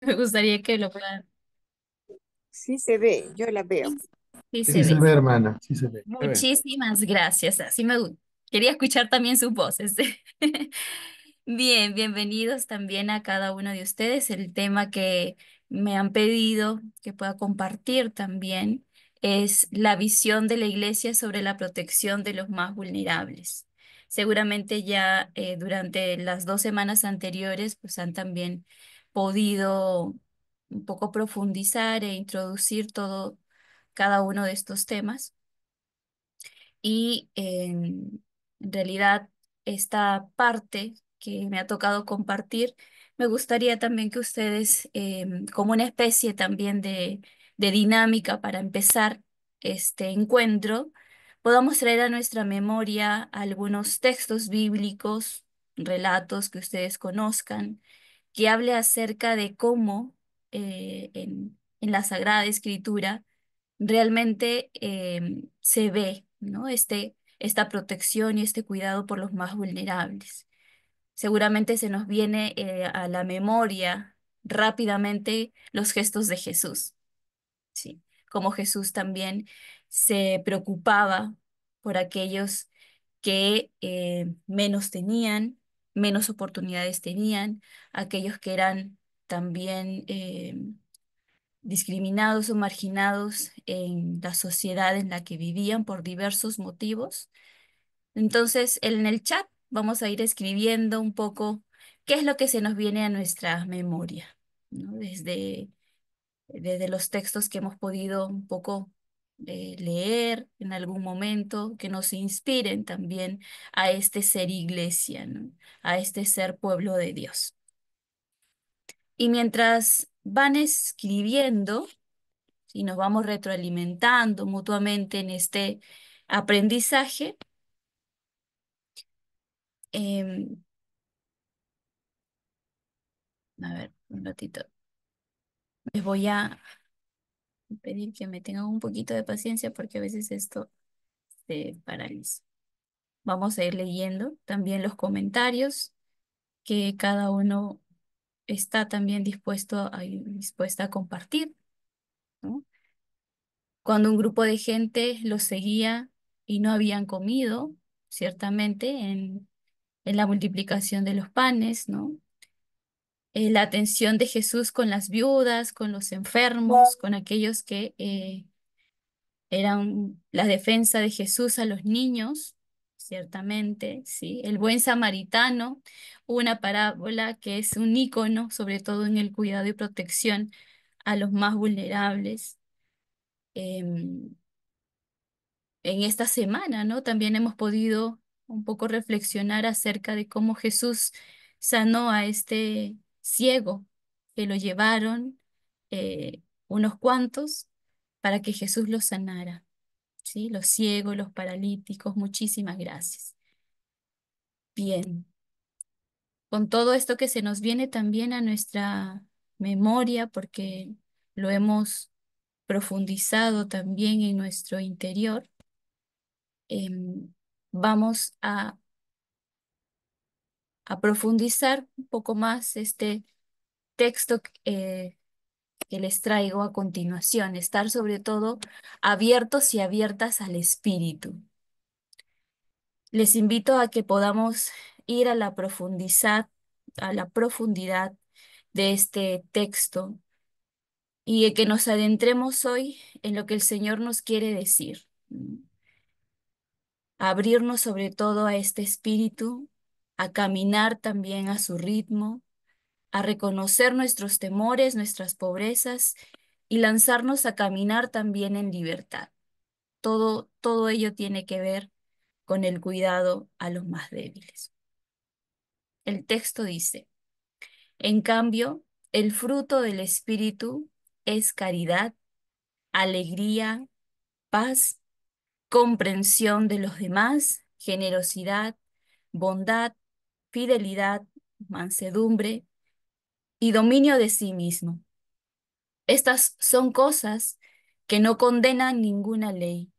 Me gustaría que lo puedan. Sí se ve, yo la veo. Sí Sí se se ve. ve, hermana, sí se ve. Se ve. Muchísimas gracias. Quería escuchar también sus voces. Bien, bienvenidos también a cada uno de ustedes. El tema que me han pedido que pueda compartir también es la visión de la Iglesia sobre la protección de los más vulnerables. Seguramente ya durante las 2 semanas anteriores pues han también podido un poco profundizar e introducir cada uno de estos temas. Y en realidad esta parte que me ha tocado compartir, me gustaría también que ustedes, como una especie también de dinámica para empezar este encuentro, podamos traer a nuestra memoria algunos textos bíblicos, relatos que ustedes conozcan, que hable acerca de cómo en la Sagrada Escritura realmente se ve, ¿no? Esta protección y este cuidado por los más vulnerables. Seguramente se nos viene a la memoria rápidamente los gestos de Jesús, ¿sí? Como Jesús también se preocupaba por aquellos que menos tenían, menos oportunidades tenían, aquellos que eran también discriminados o marginados en la sociedad en la que vivían por diversos motivos. Entonces, en el chat vamos a ir escribiendo un poco qué es lo que se nos viene a nuestra memoria, ¿no? Desde los textos que hemos podido un poco leer en algún momento, que nos inspiren también a este ser iglesia, ¿no? A este ser pueblo de Dios. Y mientras van escribiendo, y nos vamos retroalimentando mutuamente en este aprendizaje, em, a ver, un ratito, les voy a pedir que me tengan un poquito de paciencia porque a veces esto se paraliza. Vamos a ir leyendo también los comentarios que cada uno está también dispuesta a compartir, ¿no? Cuando un grupo de gente los seguía y no habían comido, ciertamente, en la multiplicación de los panes, ¿no? La atención de Jesús con las viudas, con los enfermos, con aquellos que eran la defensa de Jesús a los niños, ciertamente, ¿sí? El buen samaritano, una parábola que es un ícono, sobre todo en el cuidado y protección a los más vulnerables. Em, en esta semana, ¿no? También hemos podido un poco reflexionar acerca de cómo Jesús sanó a este ciego, que lo llevaron unos cuantos para que Jesús lo sanara, ¿sí? Los ciegos, los paralíticos, muchísimas gracias. Bien, con todo esto que se nos viene también a nuestra memoria, porque lo hemos profundizado también en nuestro interior, vamos a profundizar un poco más este texto que les traigo a continuación, estar sobre todo abiertos y abiertas al espíritu. Les invito a que podamos ir a la profundidad de este texto y que nos adentremos hoy en lo que el Señor nos quiere decir. Abrirnos sobre todo a este espíritu, a caminar también a su ritmo, a reconocer nuestros temores, nuestras pobrezas y lanzarnos a caminar también en libertad. Todo ello tiene que ver con el cuidado a los más débiles. El texto dice, en cambio, el fruto del Espíritu es caridad, alegría, paz, comprensión de los demás, generosidad, bondad, fidelidad, mansedumbre y dominio de sí mismo. Estas son cosas que no condenan ninguna ley.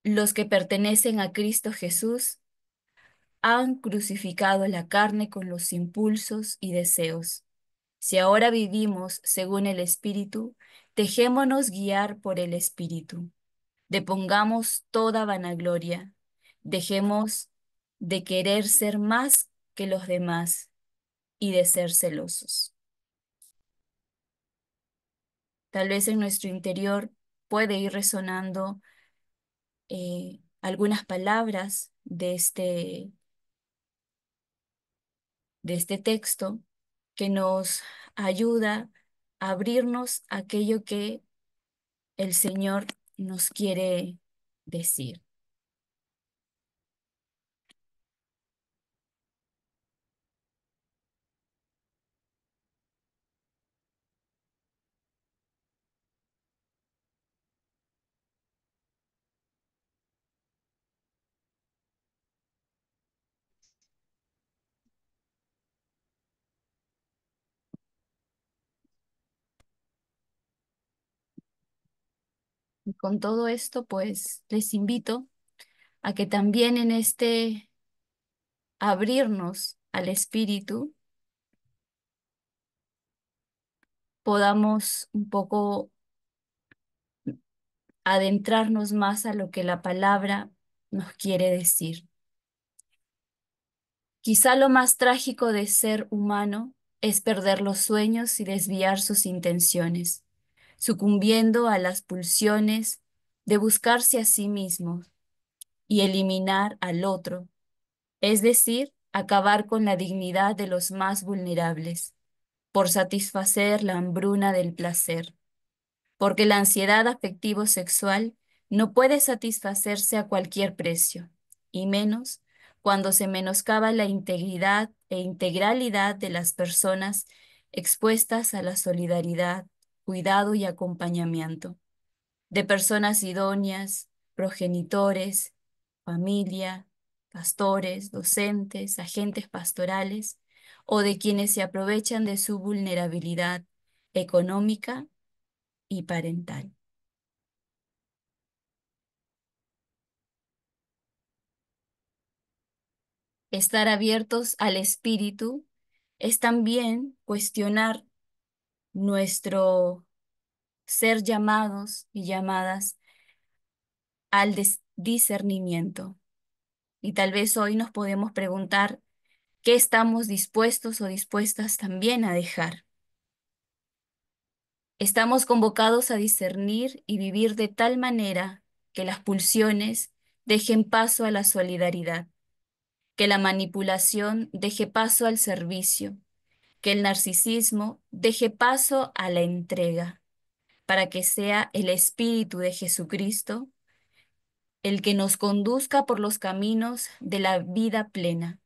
Los que pertenecen a Cristo Jesús han crucificado la carne con los impulsos y deseos. Si ahora vivimos según el Espíritu, dejémonos guiar por el Espíritu. Depongamos toda vanagloria. Dejemos de querer ser más que los demás y de ser celosos. Tal vez en nuestro interior puede ir resonando algunas palabras de este texto que nos ayuda a abrirnos a aquello que el Señor nos quiere decir. Y con todo esto, pues les invito a que también en este abrirnos al Espíritu podamos un poco adentrarnos más a lo que la palabra nos quiere decir. Quizá lo más trágico de ser humano es perder los sueños y desviar sus intenciones, sucumbiendo a las pulsiones de buscarse a sí mismo y eliminar al otro, es decir, acabar con la dignidad de los más vulnerables, por satisfacer la hambruna del placer, porque la ansiedad afectivo-sexual no puede satisfacerse a cualquier precio, y menos cuando se menoscaba la integridad e integralidad de las personas expuestas a la solidaridad, cuidado y acompañamiento, de personas idóneas, progenitores, familia, pastores, docentes, agentes pastorales, o de quienes se aprovechan de su vulnerabilidad económica y parental. Estar abiertos al espíritu es también cuestionar nuestro ser llamados y llamadas al discernimiento. Y tal vez hoy nos podemos preguntar qué estamos dispuestos o dispuestas también a dejar. Estamos convocados a discernir y vivir de tal manera que las pulsiones dejen paso a la solidaridad, que la manipulación deje paso al servicio, que el narcisismo deje paso a la entrega, para que sea el Espíritu de Jesucristo el que nos conduzca por los caminos de la vida plena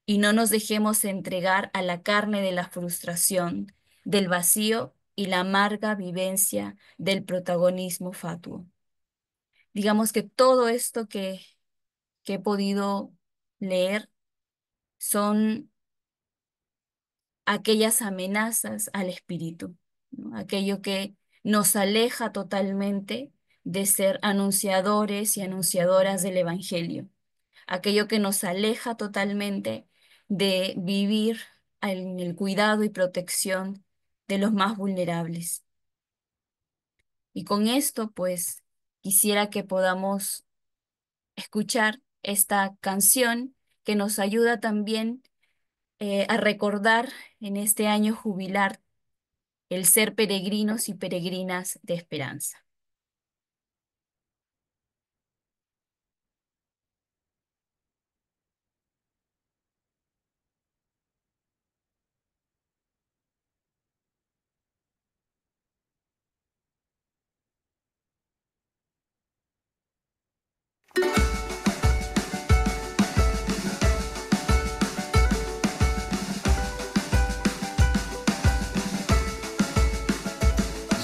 y no nos dejemos entregar a la carne de la frustración, del vacío y la amarga vivencia del protagonismo fatuo. Digamos que todo esto que he podido leer son aquellas amenazas al espíritu, ¿no? Aquello que nos aleja totalmente de ser anunciadores y anunciadoras del Evangelio, aquello que nos aleja totalmente de vivir en el cuidado y protección de los más vulnerables. Y con esto, pues, quisiera que podamos escuchar esta canción que nos ayuda también a recordar en este año jubilar el ser peregrinos y peregrinas de esperanza.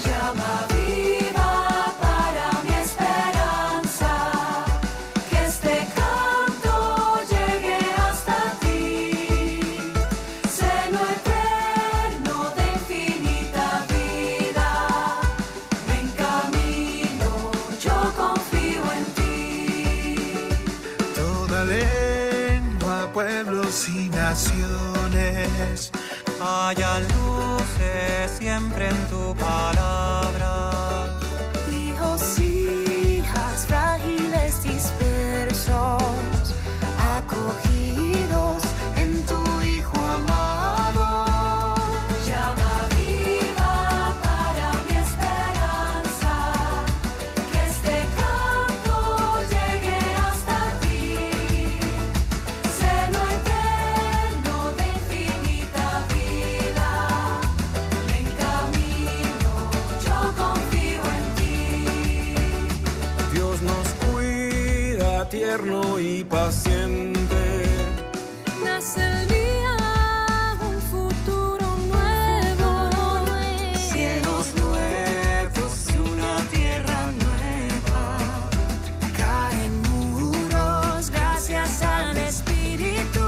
Llama viva para mi esperanza, que este canto llegue hasta ti, seno eterno de infinita vida, ven camino, yo confío en ti. Toda lengua, pueblos y naciones, haya luces siempre en tu palabra. Hijos, hijas frágiles, dispersos, acogidos en tu Hijo amado. Llama viva para mi esperanza, que este canto llegue hasta ti. Seno eterno de infinita vida, en camino yo confío en ti. Dios nos cuida, tierno y paciente. Nace el día, un futuro nuevo, cielos nuevos y una tierra nueva. Caen muros gracias al Espíritu.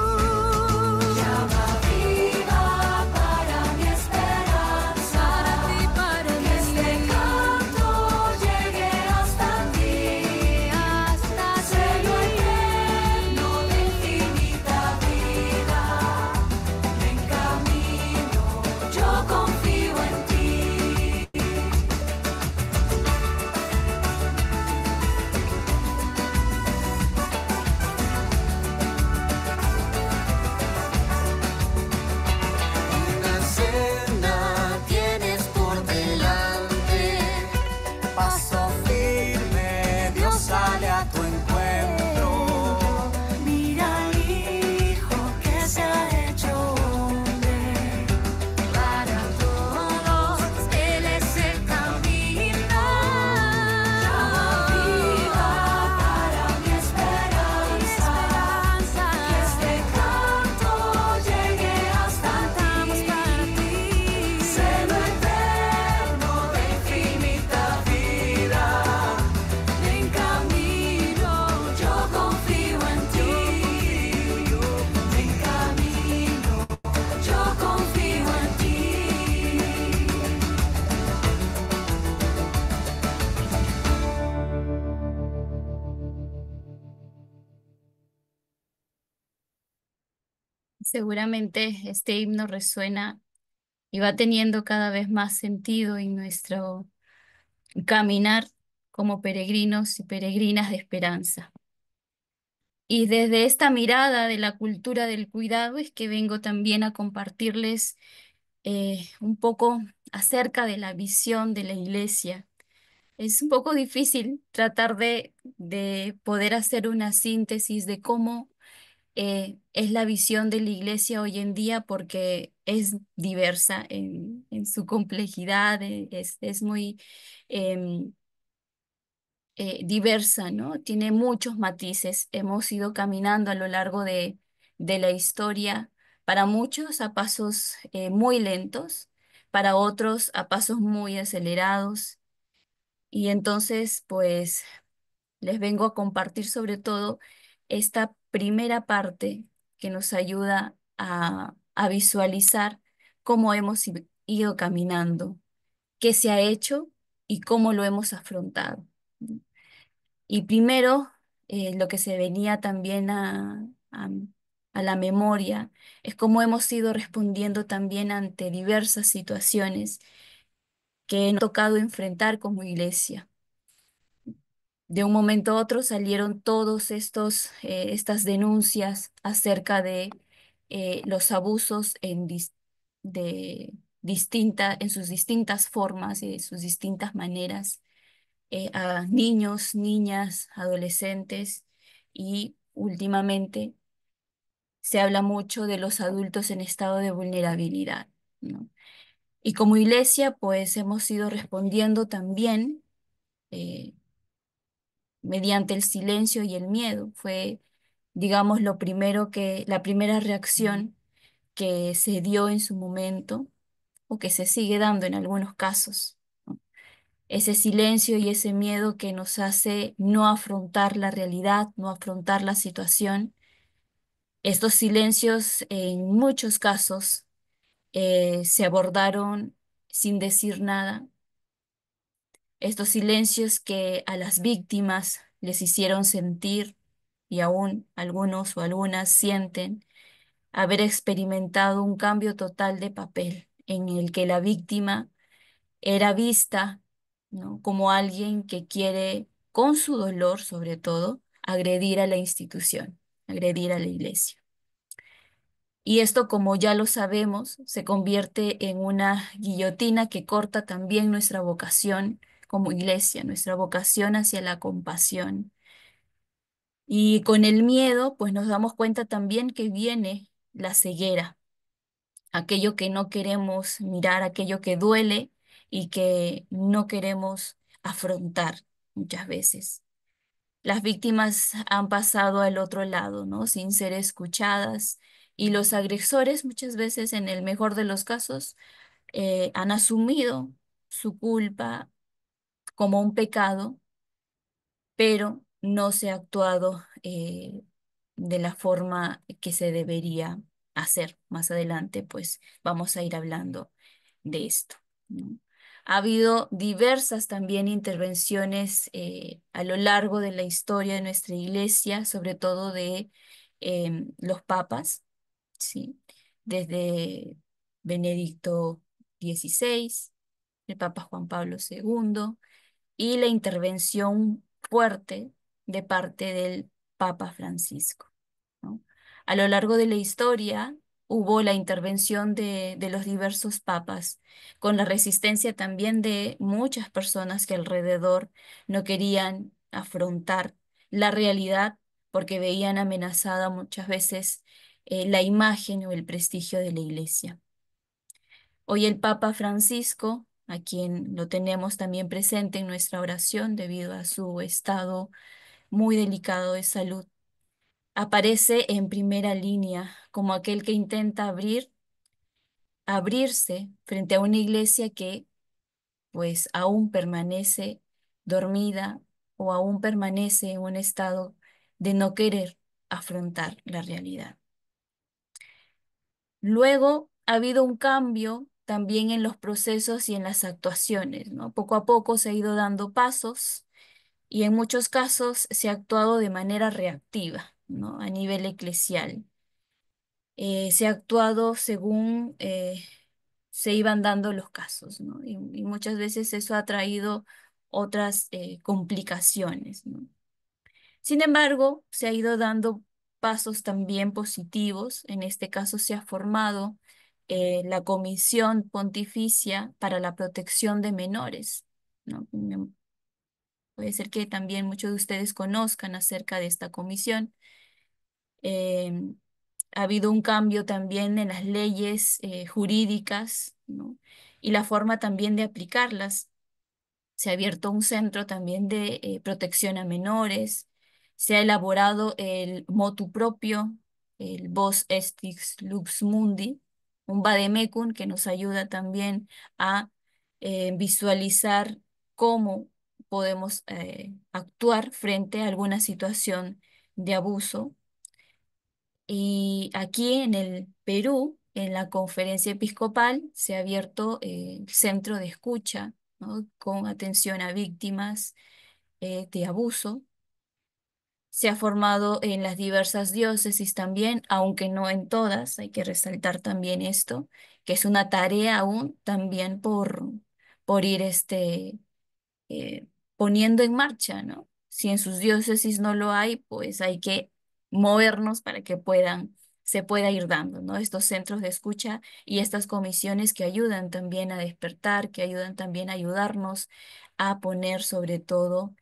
Llama viva para mi esperanza, que este canto llegue hasta ti. Cielo eterno de infinita vida, en camino yo confío en ti. Una senda tienes por delante, paso firme, Dios sale a tu encuentro. Mira al Hijo que se ha hecho hombre, para todos Él es el camino. Llama viva para mi esperanza, que este canto llegue hasta ti. Seno eterno de infinita vida, en camino yo confío en ti. En camino yo confío en ti. Seguramente este himno resuena y va teniendo cada vez más sentido en nuestro caminar como peregrinos y peregrinas de esperanza. Y desde esta mirada de la cultura del cuidado es que vengo también a compartirles un poco acerca de la visión de la iglesia. Es un poco difícil tratar de poder hacer una síntesis de cómo es la visión de la iglesia hoy en día porque es diversa en su complejidad, es muy em, diversa, ¿no? Tiene muchos matices. Hemos ido caminando a lo largo de la historia, para muchos a pasos muy lentos, para otros a pasos muy acelerados. Y entonces, pues, les vengo a compartir sobre todo esta primera parte que nos ayuda a visualizar cómo hemos ido caminando, qué se ha hecho y cómo lo hemos afrontado. Y primero, lo que se venía también a la memoria es cómo hemos ido respondiendo también ante diversas situaciones que nos ha tocado enfrentar como iglesia. De un momento a otro salieron todos estas denuncias acerca de los abusos en sus distintas formas y de sus distintas maneras a niños, niñas, adolescentes y últimamente se habla mucho de los adultos en estado de vulnerabilidad, ¿no? Y como iglesia, pues hemos ido respondiendo también eh, mediante el silencio y el miedo. Fue, digamos, la primera reacción que se dio en su momento o que se sigue dando en algunos casos, ¿no? Ese silencio y ese miedo que nos hace no afrontar la realidad, no afrontar la situación. Estos silencios en muchos casos se abordaron sin decir nada. Estos silencios que a las víctimas les hicieron sentir, y aún algunos o algunas sienten, haber experimentado un cambio total de papel en el que la víctima era vista, ¿no?, como alguien que quiere, con su dolor sobre todo, agredir a la institución, agredir a la iglesia. Y esto, como ya lo sabemos, se convierte en una guillotina que corta también nuestra vocación como iglesia, nuestra vocación hacia la compasión. Y con el miedo, pues nos damos cuenta también que viene la ceguera, aquello que no queremos mirar, aquello que duele y que no queremos afrontar muchas veces. Las víctimas han pasado al otro lado, ¿no?, sin ser escuchadas, y los agresores muchas veces, en el mejor de los casos, han asumido su culpa como un pecado, pero no se ha actuado de la forma que se debería hacer. Más adelante, pues vamos a ir hablando de esto, ¿no? Ha habido diversas también intervenciones a lo largo de la historia de nuestra iglesia, sobre todo de los papas, ¿sí? Desde Benedicto XVI, el Papa Juan Pablo II, y la intervención fuerte de parte del Papa Francisco, ¿no? A lo largo de la historia hubo la intervención de los diversos papas, con la resistencia también de muchas personas que alrededor no querían afrontar la realidad porque veían amenazada muchas veces la imagen o el prestigio de la iglesia. Hoy el Papa Francisco, a quien lo tenemos también presente en nuestra oración debido a su estado muy delicado de salud, aparece en primera línea como aquel que intenta abrirse frente a una iglesia que pues aún permanece dormida o aún permanece en un estado de no querer afrontar la realidad. Luego ha habido un cambio también en los procesos y en las actuaciones, ¿no? Poco a poco se ha ido dando pasos y en muchos casos se ha actuado de manera reactiva, ¿no?, a nivel eclesial. Se ha actuado según se iban dando los casos, ¿no? Y muchas veces eso ha traído otras complicaciones, ¿no? Sin embargo, se ha ido dando pasos también positivos. En este caso se ha formado la Comisión Pontificia para la Protección de Menores, ¿no? Puede ser que también muchos de ustedes conozcan acerca de esta comisión. Eh, Ha habido un cambio también en las leyes jurídicas, ¿no?, y la forma también de aplicarlas. Se ha abierto un centro también de protección a menores. Se ha elaborado el motu propio, el Vos Estis Lux Mundi, un vademecum que nos ayuda también a visualizar cómo podemos actuar frente a alguna situación de abuso. Y aquí en el Perú, en la conferencia episcopal, se ha abierto el centro de escucha, ¿no?, con atención a víctimas de abuso. Se ha formado en las diversas diócesis también, aunque no en todas, hay que resaltar también esto, que es una tarea aún también por ir eh, poniendo en marcha, ¿no? Si en sus diócesis no lo hay, pues hay que movernos para que se pueda ir dando, ¿no?, estos centros de escucha y estas comisiones que ayudan también a despertar, que ayudan también a ayudarnos a poner sobre todo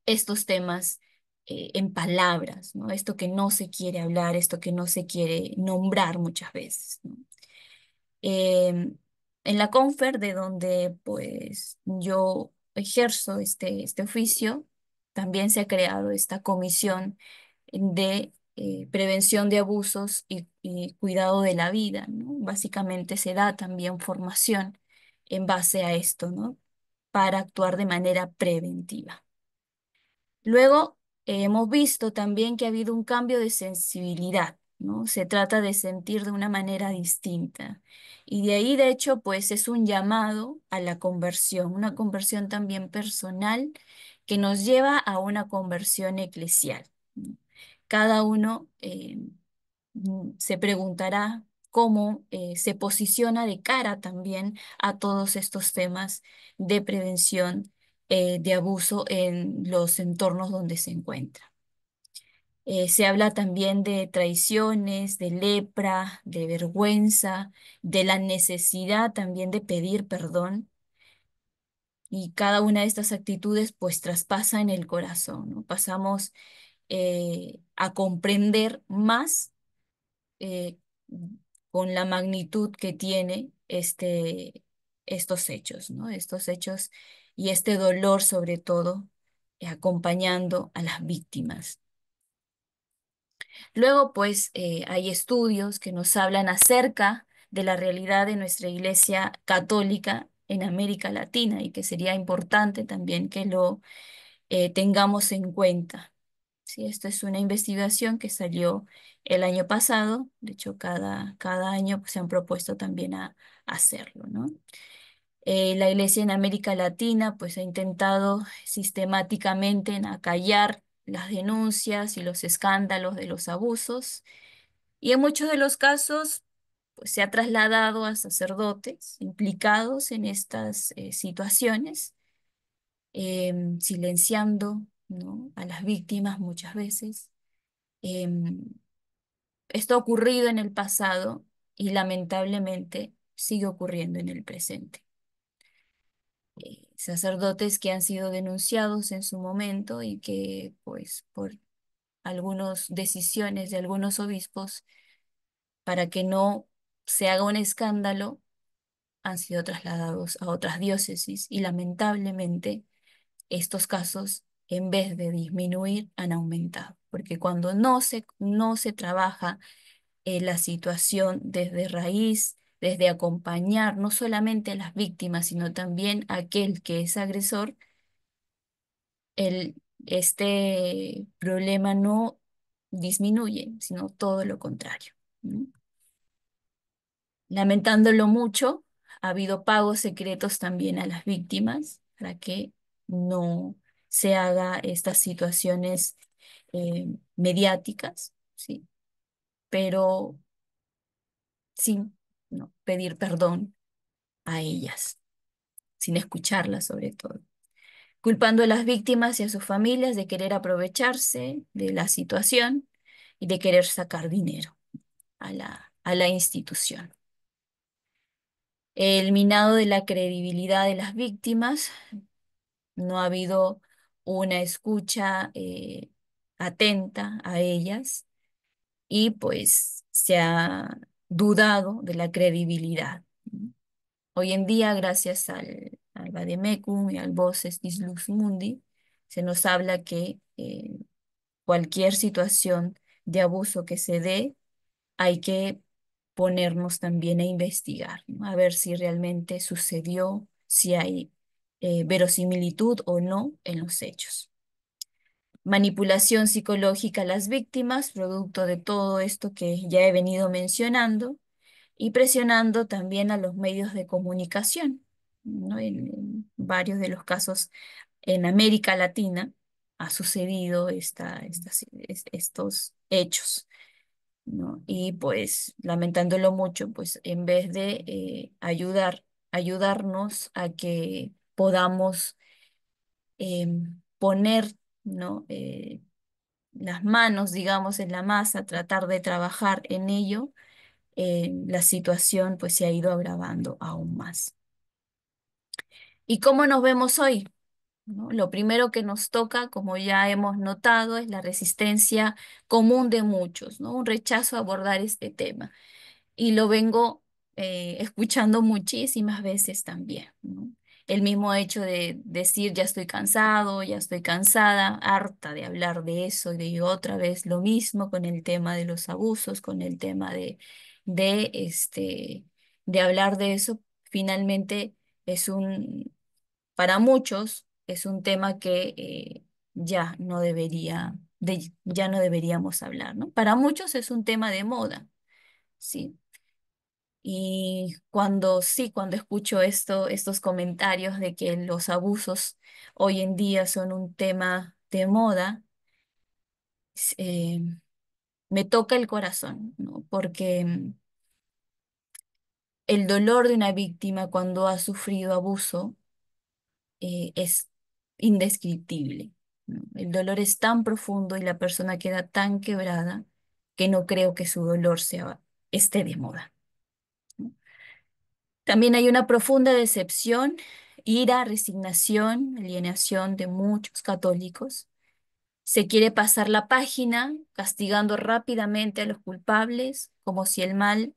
estos temas en palabras, ¿no? Esto que no se quiere hablar, esto que no se quiere nombrar muchas veces, ¿no? Em, en la Confer, de donde pues yo ejerzo este oficio, también se ha creado esta comisión de prevención de abusos y cuidado de la vida, ¿no? Básicamente se da también formación en base a esto, ¿no?, para actuar de manera preventiva. Luego, hemos visto también que ha habido un cambio de sensibilidad, ¿no? Se trata de sentir de una manera distinta. Y de ahí, de hecho, pues es un llamado a la conversión, una conversión también personal que nos lleva a una conversión eclesial, ¿no? Cada uno se preguntará cómo se posiciona de cara también a todos estos temas de prevención de abuso en los entornos donde se encuentra. Se habla también de traiciones, de lepra, de vergüenza, de la necesidad también de pedir perdón. Y cada una de estas actitudes pues traspasa en el corazón, ¿no? Pasamos a comprender más eh, con la magnitud que tiene estos hechos, ¿no? Estos hechos y este dolor sobre todo acompañando a las víctimas. Luego, pues, hay estudios que nos hablan acerca de la realidad de nuestra Iglesia Católica en América Latina y que sería importante también que lo tengamos en cuenta. Sí, esto es una investigación que salió el año pasado. De hecho, cada año pues, se han propuesto también a hacerlo, ¿no? La Iglesia en América Latina pues ha intentado sistemáticamente en acallar las denuncias y los escándalos de los abusos y en muchos de los casos pues, se ha trasladado a sacerdotes implicados en estas situaciones, silenciando, ¿no?, a las víctimas muchas veces. Em, Esto ha ocurrido en el pasado y lamentablemente sigue ocurriendo en el presente. Sacerdotes que han sido denunciados en su momento y que, pues, por algunas decisiones de algunos obispos, para que no se haga un escándalo, han sido trasladados a otras diócesis y lamentablemente estos casos, en vez de disminuir, han aumentado, porque cuando no se trabaja la situación desde raíz, desde acompañar no solamente a las víctimas, sino también a aquel que es agresor, este problema no disminuye, sino todo lo contrario, ¿no? Lamentándolo mucho, ha habido pagos secretos también a las víctimas para que no se haga estas situaciones mediáticas, ¿sí? Pero sin, ¿no?, pedir perdón a ellas, sin escucharlas sobre todo, culpando a las víctimas y a sus familias de querer aprovecharse de la situación y de querer sacar dinero a la institución. El minado de la credibilidad de las víctimas, no ha habido una escucha atenta a ellas y pues se ha dudado de la credibilidad. Hoy en día, gracias al Vademecum y al Voces Dislux Mundi, se nos habla que cualquier situación de abuso que se dé, hay que ponernos también a investigar, ¿no?, a ver si realmente sucedió, si hay verosimilitud o no en los hechos. Manipulación psicológica a las víctimas, producto de todo esto que ya he venido mencionando, y presionando también a los medios de comunicación, ¿no? En varios de los casos en América Latina ha sucedido estos hechos, ¿no? Y pues lamentándolo mucho, pues en vez de ayudarnos a que podamos poner, ¿no?, las manos, digamos, en la masa, tratar de trabajar en ello, la situación pues se ha ido agravando aún más. ¿Y cómo nos vemos hoy? ¿No? Lo primero que nos toca, como ya hemos notado, es la resistencia común de muchos, ¿no? Un rechazo a abordar este tema. Y lo vengo escuchando muchísimas veces también, ¿no? El mismo hecho de decir ya estoy cansado, ya estoy cansada, harta de hablar de eso y de otra vez lo mismo con el tema de los abusos, con el tema de, este, de hablar de eso, finalmente es para muchos es un tema que ya no deberíamos hablar, ¿no? Para muchos es un tema de moda, ¿sí? Y cuando escucho estos comentarios de que los abusos hoy en día son un tema de moda, s- eh, me toca el corazón, ¿no? Porque el dolor de una víctima cuando ha sufrido abuso es indescriptible, ¿no? El dolor es tan profundo y la persona queda tan quebrada que no creo que su dolor esté de moda, ¿no? También hay una profunda decepción, ira, resignación, alienación de muchos católicos. Se quiere pasar la página castigando rápidamente a los culpables, como si el mal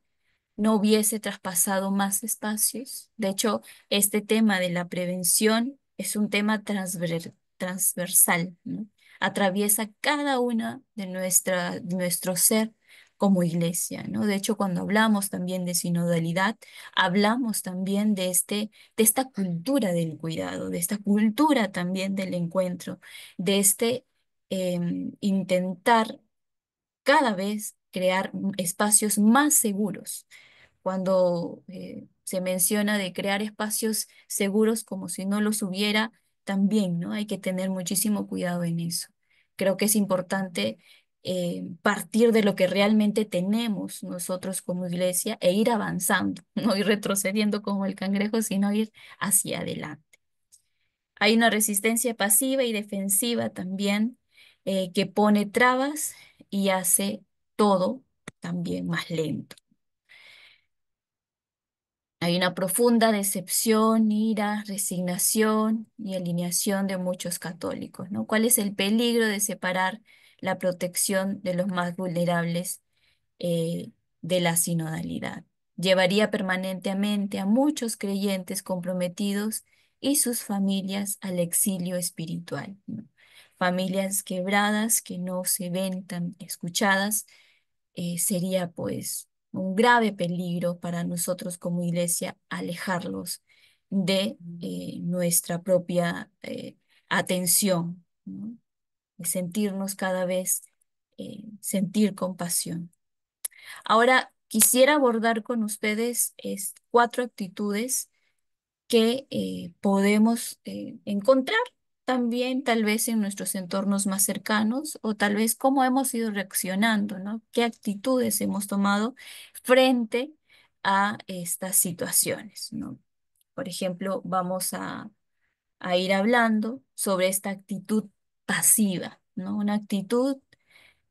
no hubiese traspasado más espacios. De hecho, este tema de la prevención es un tema transversal, ¿no? Atraviesa cada una de nuestro ser como iglesia, ¿no? De hecho, cuando hablamos también de sinodalidad, hablamos también de esta cultura del cuidado, de esta cultura también del encuentro, de intentar cada vez crear espacios más seguros. Cuando se menciona de crear espacios seguros como si no los hubiera, también, ¿no? Hay que tener muchísimo cuidado en eso. Creo que es importante partir de lo que realmente tenemos nosotros como iglesia e ir avanzando, no ir retrocediendo como el cangrejo, sino ir hacia adelante. Hay una resistencia pasiva y defensiva también que pone trabas y hace todo también más lento. Hay una profunda decepción, ira, resignación y alineación de muchos católicos, ¿no? ¿Cuál es el peligro de separar la protección de los más vulnerables eh, de la sinodalidad? Llevaría permanentemente a muchos creyentes comprometidos y sus familias al exilio espiritual, ¿no? Familias quebradas que no se ven tan escuchadas, sería pues un grave peligro para nosotros como iglesia alejarlos de nuestra propia atención, ¿no? De sentirnos cada vez, sentir compasión. Ahora quisiera abordar con ustedes cuatro actitudes que podemos encontrar también tal vez en nuestros entornos más cercanos o tal vez cómo hemos ido reaccionando, ¿no? ¿Qué actitudes hemos tomado frente a estas situaciones, ¿no? Por ejemplo, vamos a ir hablando sobre esta actitud pasiva, ¿no? Una actitud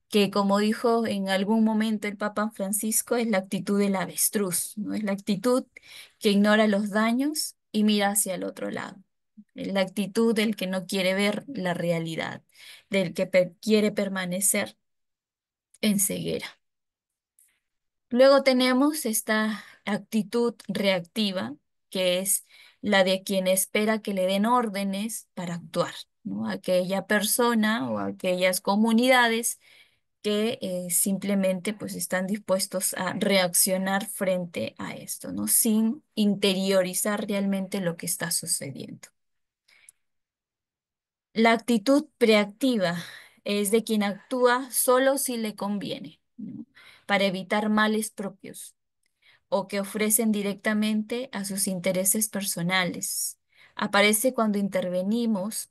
que, como dijo en algún momento el Papa Francisco, es la actitud del avestruz, ¿no? Es la actitud que ignora los daños y mira hacia el otro lado. Es la actitud del que no quiere ver la realidad, del que quiere permanecer en ceguera. Luego tenemos esta actitud reactiva, que es la de quien espera que le den órdenes para actuar, ¿no? Aquella persona o aquellas comunidades que simplemente pues están dispuestos a reaccionar frente a esto, ¿no? Sin interiorizar realmente lo que está sucediendo. La actitud preactiva es de quien actúa solo si le conviene, ¿no? Para evitar males propios o que ofrecen directamente a sus intereses personales. Aparece cuando intervenimos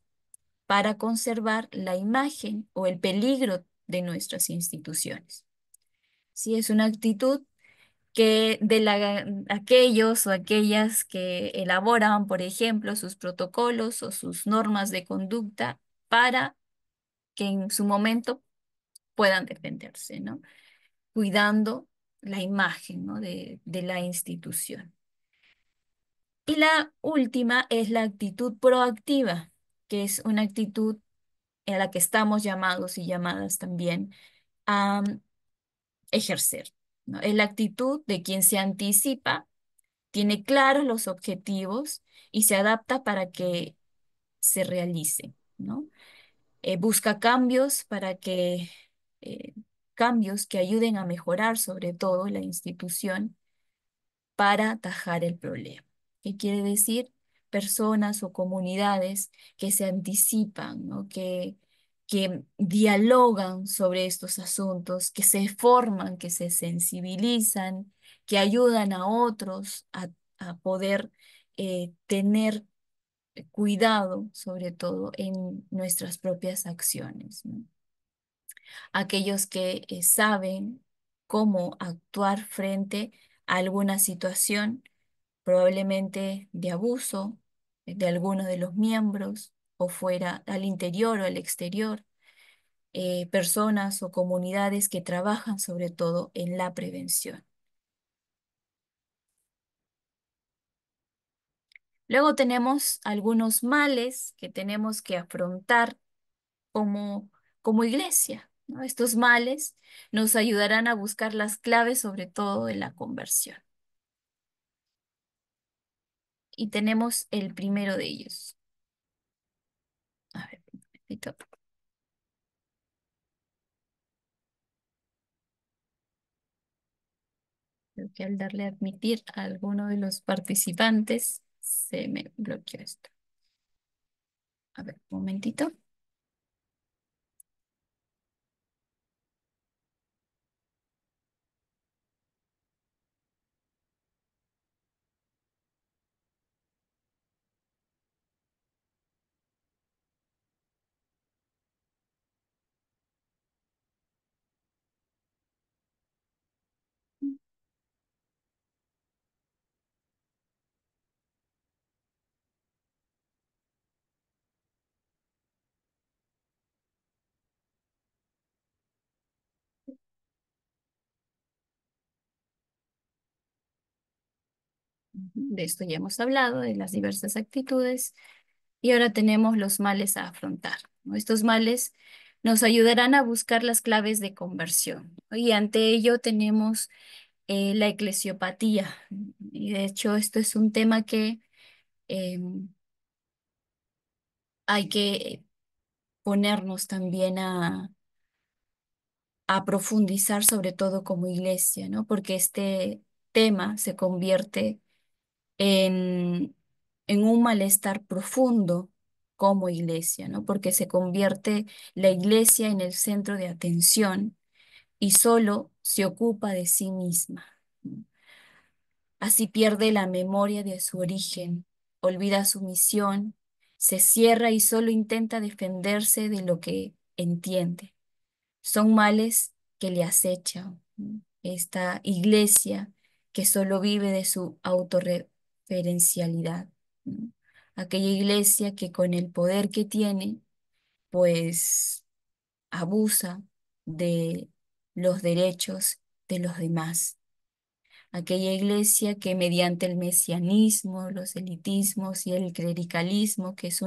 para conservar la imagen o el peligro de nuestras instituciones. Sí, es una actitud que aquellos o aquellas que elaboran, por ejemplo, sus protocolos o sus normas de conducta para que en su momento puedan defenderse, ¿no? Cuidando la imagen, ¿no? de la institución. Y la última es la actitud proactiva, que es una actitud a la que estamos llamados y llamadas también a ejercer, ¿no? Es la actitud de quien se anticipa, tiene claros los objetivos y se adapta para que se realicen, ¿no? Busca eh, cambios que ayuden a mejorar sobre todo la institución para atajar el problema. ¿Qué quiere decir? Personas o comunidades que se anticipan, ¿no? Que dialogan sobre estos asuntos, que se forman, que se sensibilizan, que ayudan a otros a poder tener cuidado, sobre todo en nuestras propias acciones, ¿no? Aquellos que saben cómo actuar frente alguna situación, probablemente de abuso de alguno de los miembros, o fuera al interior o al exterior, personas o comunidades que trabajan sobre todo en la prevención. Luego tenemos algunos males que tenemos que afrontar como, como iglesia, ¿no? Estos males nos ayudarán a buscar las claves, sobre todo en la conversión. Y tenemos el primero de ellos. A ver, un momentito. Creo que al darle a admitir a alguno de los participantes, se me bloqueó esto. A ver, un momentito. De esto ya hemos hablado, de las diversas actitudes. Y ahora tenemos los males a afrontar, ¿no? Estos males nos ayudarán a buscar las claves de conversión, ¿no? Y ante ello tenemos la eclesiopatía. Y de hecho esto es un tema que eh, hay que ponernos también a profundizar, sobre todo como iglesia, ¿no? Porque este tema se convierte en, en un malestar profundo como iglesia, ¿no? Porque se convierte la iglesia en el centro de atención y solo se ocupa de sí misma, ¿no? Así pierde la memoria de su origen, olvida su misión, se cierra y solo intenta defenderse de lo que entiende. Son males que le acechan, ¿no? Esta iglesia que solo vive de su autorreferencialidad, ¿no? Aquella iglesia que con el poder que tiene, pues abusa de los derechos de los demás. Aquella iglesia que mediante el mesianismo, los elitismos y el clericalismo, que es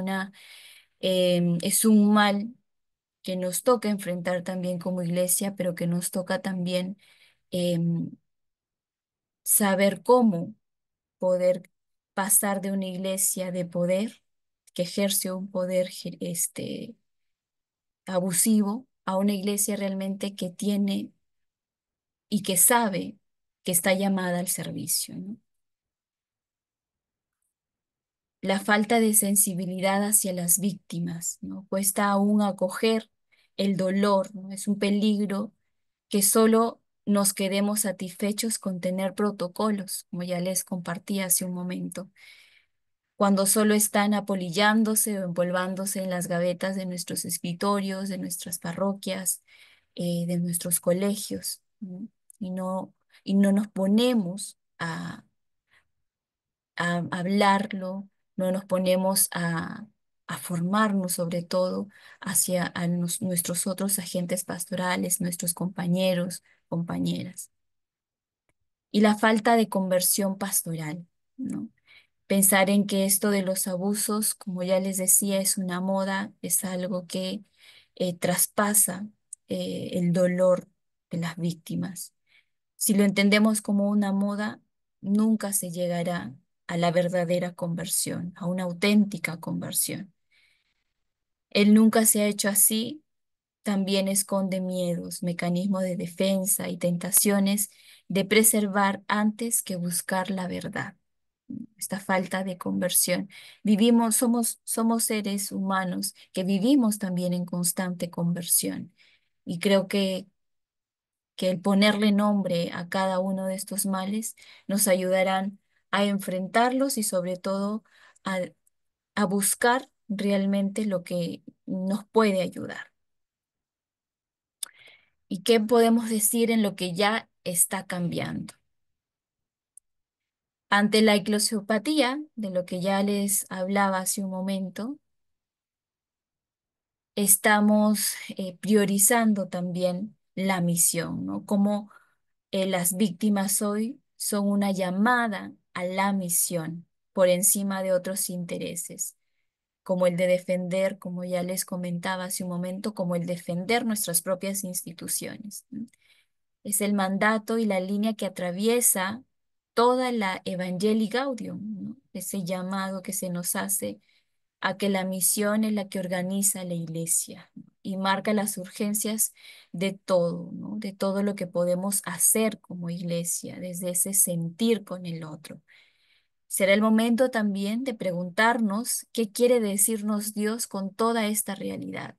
un mal que nos toca enfrentar también como iglesia, pero que nos toca también em, saber cómo poder pasar de una iglesia de poder, que ejerce un poder abusivo, a una iglesia realmente que tiene y que sabe que está llamada al servicio, ¿no? La falta de sensibilidad hacia las víctimas, ¿no? Cuesta aún acoger el dolor, ¿no? Es un peligro que solo nos quedemos satisfechos con tener protocolos, como ya les compartí hace un momento, cuando solo están apolillándose o empolvándose en las gavetas de nuestros escritorios, de nuestras parroquias, de nuestros colegios, ¿no? Y no, y no nos ponemos a hablarlo, no nos ponemos a formarnos sobre todo hacia nuestros otros agentes pastorales, nuestros compañeros, compañeras. Y la falta de conversión pastoral, ¿no? Pensar en que esto de los abusos, como ya les decía, es una moda, es algo que traspasa el dolor de las víctimas. Si lo entendemos como una moda, nunca se llegará a la verdadera conversión, a una auténtica conversión. Él nunca se ha hecho así, también esconde miedos, mecanismos de defensa y tentaciones de preservar antes que buscar la verdad. Esta falta de conversión. Somos seres humanos que vivimos también en constante conversión. Y creo que el ponerle nombre a cada uno de estos males nos ayudarán a enfrentarlos y sobre todo a, a buscar realmente lo que nos puede ayudar. ¿Y qué podemos decir en lo que ya está cambiando? Ante la eclesiopatía, de lo que ya les hablaba hace un momento, estamos priorizando también la misión, ¿no? Como las víctimas hoy son una llamada a la misión por encima de otros intereses, como el de defender, como ya les comentaba hace un momento, como el defender nuestras propias instituciones, ¿no? Es el mandato y la línea que atraviesa toda la Evangelii Gaudium, ¿no? Ese llamado que se nos hace a que la misión es la que organiza la iglesia, ¿no? Y marca las urgencias de todo, ¿no? De todo lo que podemos hacer como iglesia, desde ese sentir con el otro. Será el momento también de preguntarnos qué quiere decirnos Dios con toda esta realidad,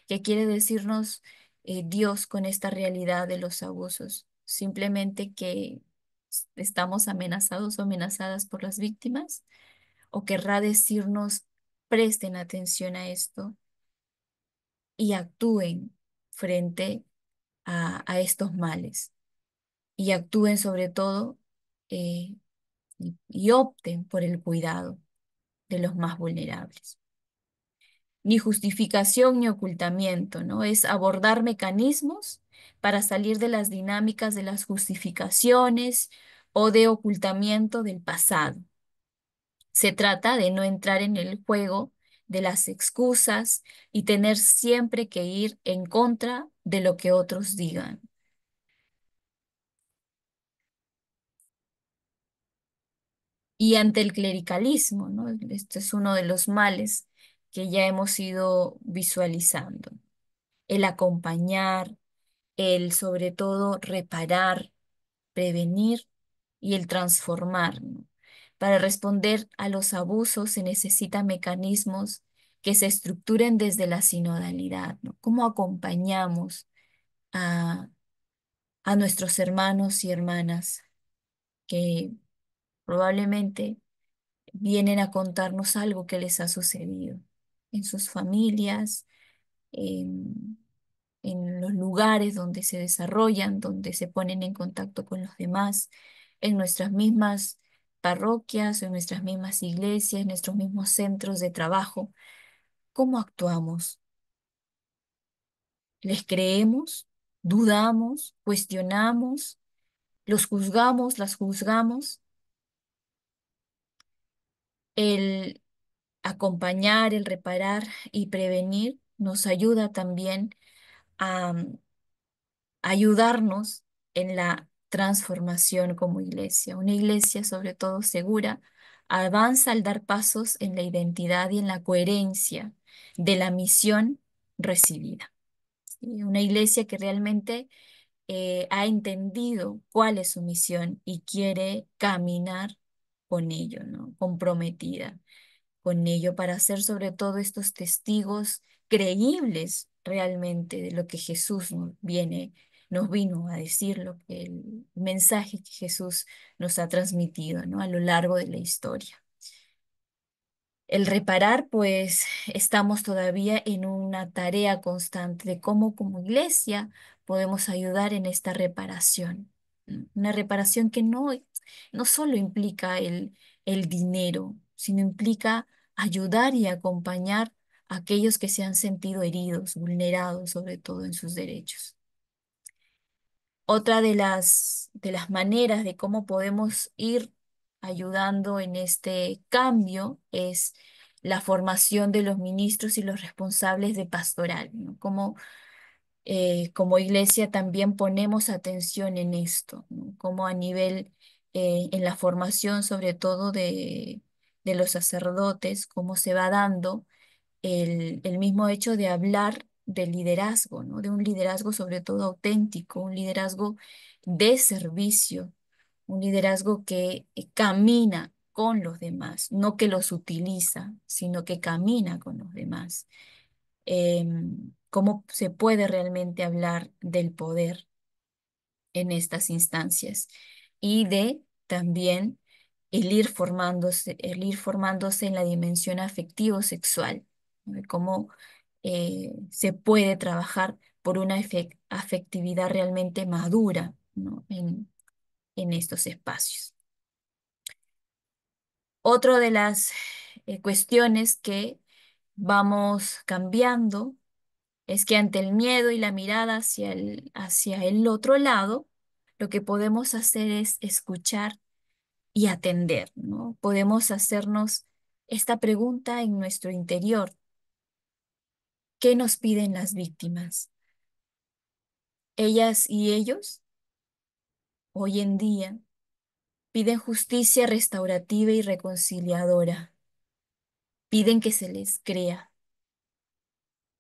qué quiere decirnos Dios con esta realidad de los abusos. Simplemente que estamos amenazados o amenazadas por las víctimas, o querrá decirnos presten atención a esto y actúen frente a estos males y actúen sobre todo eh, y opten por el cuidado de los más vulnerables. Ni justificación ni ocultamiento, ¿no? Es abordar mecanismos para salir de las dinámicas de las justificaciones o de ocultamiento del pasado. Se trata de no entrar en el juego de las excusas y tener siempre que ir en contra de lo que otros digan. Y ante el clericalismo, ¿no? Este es uno de los males que ya hemos ido visualizando. El acompañar, el sobre todo reparar, prevenir y el transformar, ¿no? Para responder a los abusos se necesitan mecanismos que se estructuren desde la sinodalidad, ¿no? ¿Cómo acompañamos a, a nuestros hermanos y hermanas que probablemente vienen a contarnos algo que les ha sucedido en sus familias, en, en los lugares donde se desarrollan, donde se ponen en contacto con los demás, en nuestras mismas parroquias, en nuestras mismas iglesias, en nuestros mismos centros de trabajo? ¿Cómo actuamos? ¿Les creemos? ¿Dudamos? ¿Cuestionamos? ¿Los juzgamos? ¿Las juzgamos? El acompañar, el reparar y prevenir nos ayuda también a ayudarnos en la transformación como iglesia. Una iglesia sobre todo segura avanza al dar pasos en la identidad y en la coherencia de la misión recibida. ¿Sí? Una iglesia que realmente ha entendido cuál es su misión y quiere caminar con ello, ¿no? Comprometida con ello para ser sobre todo estos testigos creíbles realmente de lo que Jesús nos vino a decir, lo que el mensaje que Jesús nos ha transmitido, ¿no? A lo largo de la historia. El reparar, pues estamos todavía en una tarea constante de cómo como iglesia podemos ayudar en esta reparación. Una reparación que no solo implica el dinero, sino implica ayudar y acompañar a aquellos que se han sentido heridos, vulnerados, sobre todo en sus derechos. Otra de las maneras de cómo podemos ir ayudando en este cambio es la formación de los ministros y los responsables de pastoral, ¿no? Como iglesia también ponemos atención en esto, ¿no? Como a nivel, en la formación sobre todo de los sacerdotes, cómo se va dando el mismo hecho de hablar del liderazgo, ¿no? De un liderazgo sobre todo auténtico, un liderazgo de servicio, un liderazgo que camina con los demás, no que los utiliza, sino que camina con los demás. ¿Cómo se puede realmente hablar del poder en estas instancias? Y de también el ir formándose en la dimensión afectivo-sexual, ¿no? De cómo se puede trabajar por una afectividad realmente madura, ¿no? En estos espacios. Otra de las cuestiones que vamos cambiando es que ante el miedo y la mirada hacia el otro lado, lo que podemos hacer es escuchar y atender, ¿no? Podemos hacernos esta pregunta en nuestro interior. ¿Qué nos piden las víctimas? Ellas y ellos, hoy en día, piden justicia restaurativa y reconciliadora. Piden que se les crea.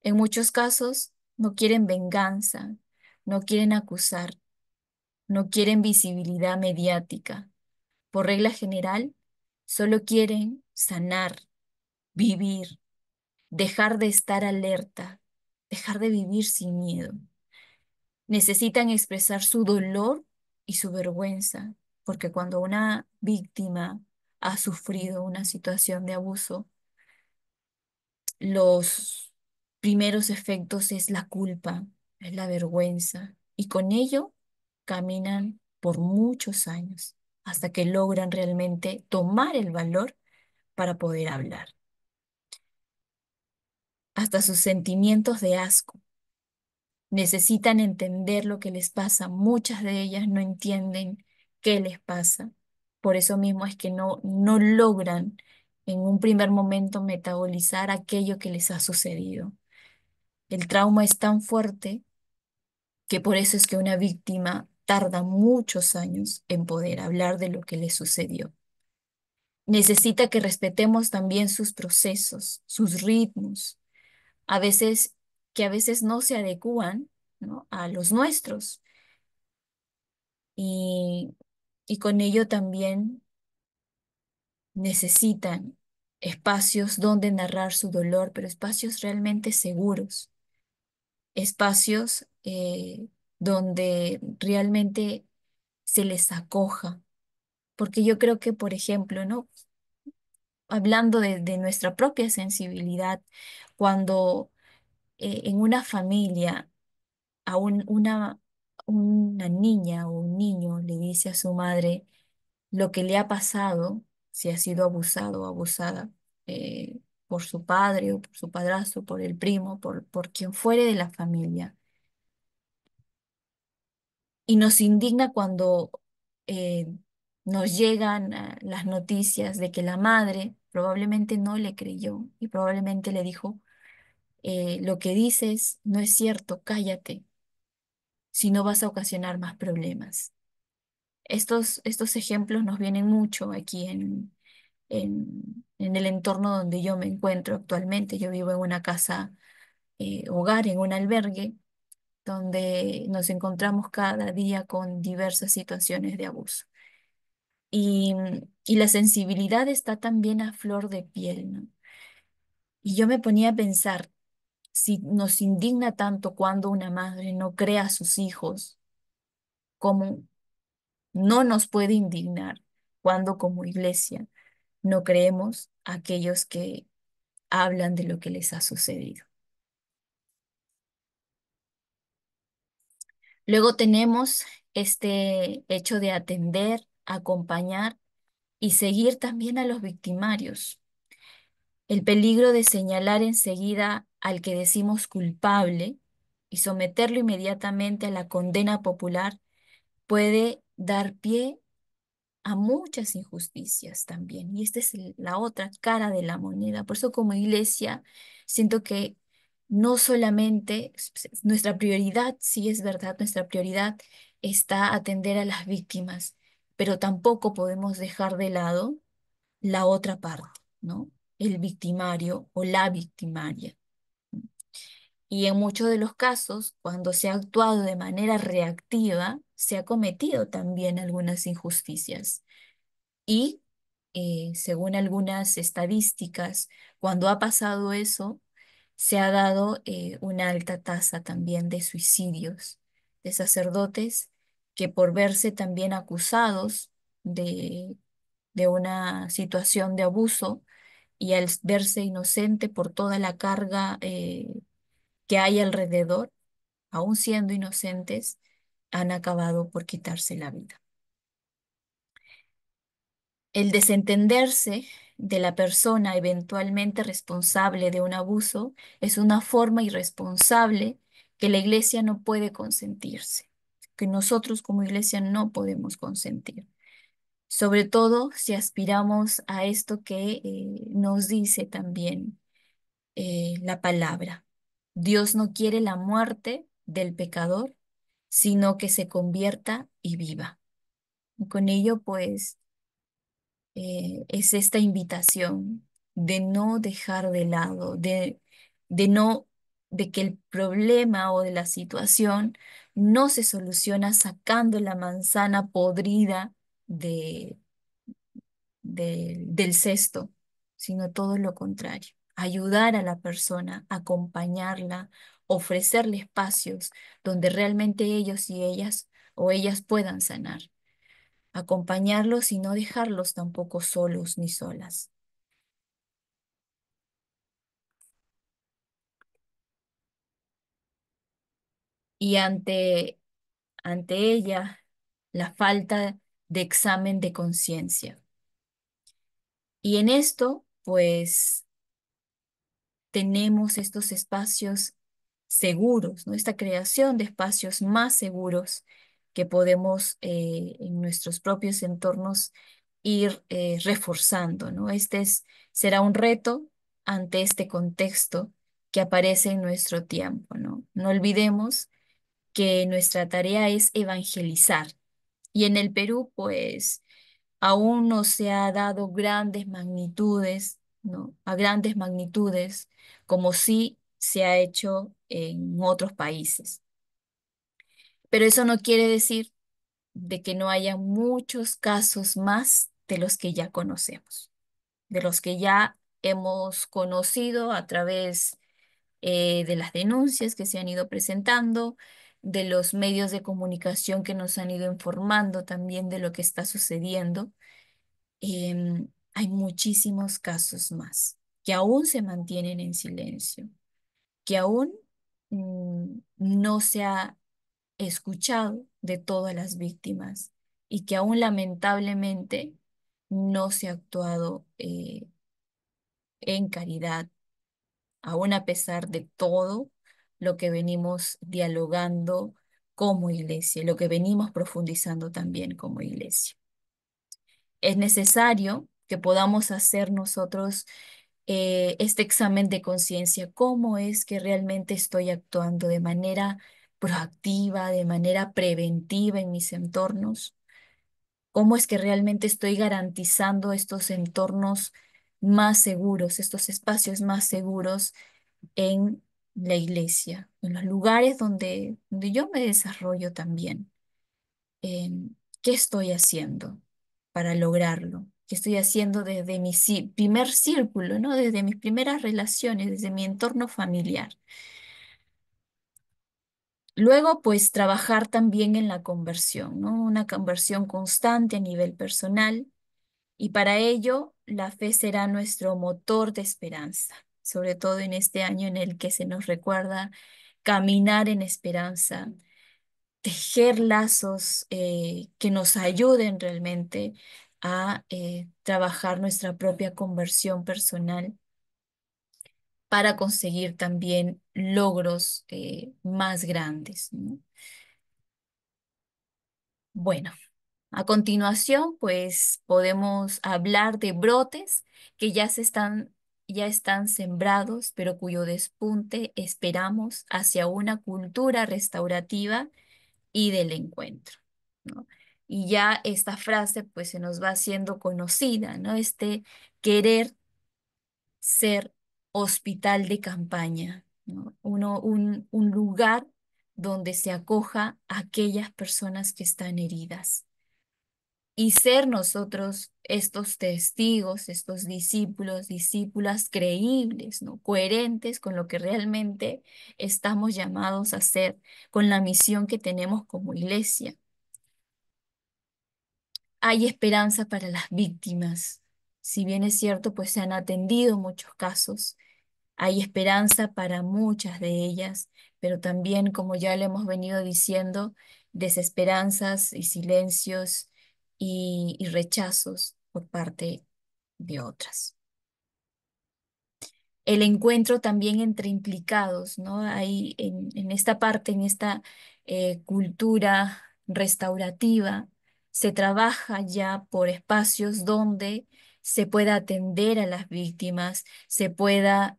En muchos casos, no quieren venganza, no quieren acusar, no quieren visibilidad mediática. Por regla general, solo quieren sanar, vivir, dejar de estar alerta, dejar de vivir sin miedo. Necesitan expresar su dolor y su vergüenza, porque cuando una víctima ha sufrido una situación de abuso, los primeros efectos es la culpa, es la vergüenza, y con ello caminan por muchos años hasta que logran realmente tomar el valor para poder hablar. Hasta sus sentimientos de asco. Necesitan entender lo que les pasa. Muchas de ellas no entienden qué les pasa. Por eso mismo es que no logran en un primer momento metabolizar aquello que les ha sucedido. El trauma es tan fuerte que por eso es que una víctima tarda muchos años en poder hablar de lo que le sucedió. Necesita que respetemos también sus procesos, sus ritmos, a veces que a veces no se adecúan, ¿no?, a los nuestros. Y, y con ello también necesitan espacios donde narrar su dolor, pero espacios realmente seguros, espacios donde realmente se les acoja. Porque yo creo que, por ejemplo, ¿no? Hablando de nuestra propia sensibilidad, cuando en una familia a una niña o un niño le dice a su madre lo que le ha pasado, si ha sido abusado o abusada eh, por su padre o por su padrastro, por el primo, por quien fuere de la familia. Y nos indigna cuando eh, nos llegan las noticias de que la madre probablemente no le creyó y probablemente le dijo, lo que dices no es cierto, cállate, si no vas a ocasionar más problemas. Estos ejemplos nos vienen mucho aquí en el entorno donde yo me encuentro actualmente. Yo vivo en una casa hogar, en un albergue, donde nos encontramos cada día con diversas situaciones de abuso. Y la sensibilidad está también a flor de piel, ¿no? Y yo me ponía a pensar, si nos indigna tanto cuando una madre no crea a sus hijos, ¿cómo no nos puede indignar cuando como iglesia no creemos a aquellos que hablan de lo que les ha sucedido? Luego tenemos este hecho de atender, acompañar y seguir también a los victimarios. El peligro de señalar enseguida al que decimos culpable y someterlo inmediatamente a la condena popular puede dar pie a muchas injusticias también. Y esta es la otra cara de la moneda. Por eso como iglesia siento que no solamente nuestra prioridad, sí es verdad, nuestra prioridad está atender a las víctimas, pero tampoco podemos dejar de lado la otra parte, ¿no? El victimario o la victimaria. Y en muchos de los casos, cuando se ha actuado de manera reactiva, se ha cometido también algunas injusticias. Y según algunas estadísticas, cuando ha pasado eso, se ha dado una alta tasa también de suicidios de sacerdotes que por verse también acusados de, de una situación de abuso y al verse inocente por toda la carga que hay alrededor, aún siendo inocentes, han acabado por quitarse la vida. El desentenderse de la persona eventualmente responsable de un abuso es una forma irresponsable que la iglesia no puede consentirse, que nosotros como iglesia no podemos consentir. Sobre todo si aspiramos a esto que nos dice también la palabra. Dios no quiere la muerte del pecador, sino que se convierta y viva. Y con ello, pues, es esta invitación de no dejar de lado, de no, de que el problema o de la situación no se soluciona sacando la manzana podrida de, del cesto, sino todo lo contrario. Ayudar a la persona, acompañarla, ofrecerle espacios donde realmente ellos y ellas o ellas puedan sanar, acompañarlos y no dejarlos tampoco solos ni solas. Y ante ella, la falta de examen de conciencia. Y en esto, pues, tenemos estos espacios seguros, ¿no? Esta creación de espacios más seguros que podemos en nuestros propios entornos ir reforzando, ¿no? Será un reto ante este contexto que aparece en nuestro tiempo, ¿no? No olvidemos que nuestra tarea es evangelizar. Y en el Perú, pues, aún no se ha dado grandes magnitudes, ¿no? A grandes magnitudes, como sí se ha hecho en otros países. Pero eso no quiere decir de que no haya muchos casos más de los que ya conocemos, de los que ya hemos conocido a través de las denuncias que se han ido presentando, de los medios de comunicación que nos han ido informando también de lo que está sucediendo. Hay muchísimos casos más que aún se mantienen en silencio, que aún no se ha escuchado de todas las víctimas y que aún lamentablemente no se ha actuado en caridad, aún a pesar de todo lo que venimos dialogando como iglesia, lo que venimos profundizando también como iglesia. Es necesario que podamos hacer nosotros este examen de conciencia. ¿Cómo es que realmente estoy actuando de manera proactiva, de manera preventiva en mis entornos? ¿Cómo es que realmente estoy garantizando estos entornos más seguros, estos espacios más seguros en la iglesia, en los lugares donde yo me desarrollo también? ¿Qué estoy haciendo para lograrlo? ¿Qué estoy haciendo desde mi primer círculo, ¿no? Desde mis primeras relaciones, desde mi entorno familiar? Luego, pues, trabajar también en la conversión, ¿no? Una conversión constante a nivel personal. Y para ello, la fe será nuestro motor de esperanza, sobre todo en este año en el que se nos recuerda caminar en esperanza, tejer lazos que nos ayuden realmente a trabajar nuestra propia conversión personal para conseguir también logros más grandes, ¿no? Bueno, a continuación, pues podemos hablar de brotes que ya están sembrados, pero cuyo despunte esperamos hacia una cultura restaurativa y del encuentro, ¿no? Y ya esta frase pues se nos va haciendo conocida, ¿no? Este querer ser hospital de campaña, ¿no? Un lugar donde se acoja a aquellas personas que están heridas y ser nosotros estos testigos, estos discípulos, discípulas creíbles, ¿no? Coherentes con lo que realmente estamos llamados a hacer, con la misión que tenemos como iglesia. Hay esperanza para las víctimas. Si bien es cierto, pues se han atendido muchos casos. Hay esperanza para muchas de ellas, pero también, como ya le hemos venido diciendo, desesperanzas y silencios y rechazos por parte de otras. El encuentro también entre implicados, ¿no? Hay en esta parte, en esta cultura restaurativa, se trabaja ya por espacios donde se pueda atender a las víctimas, se pueda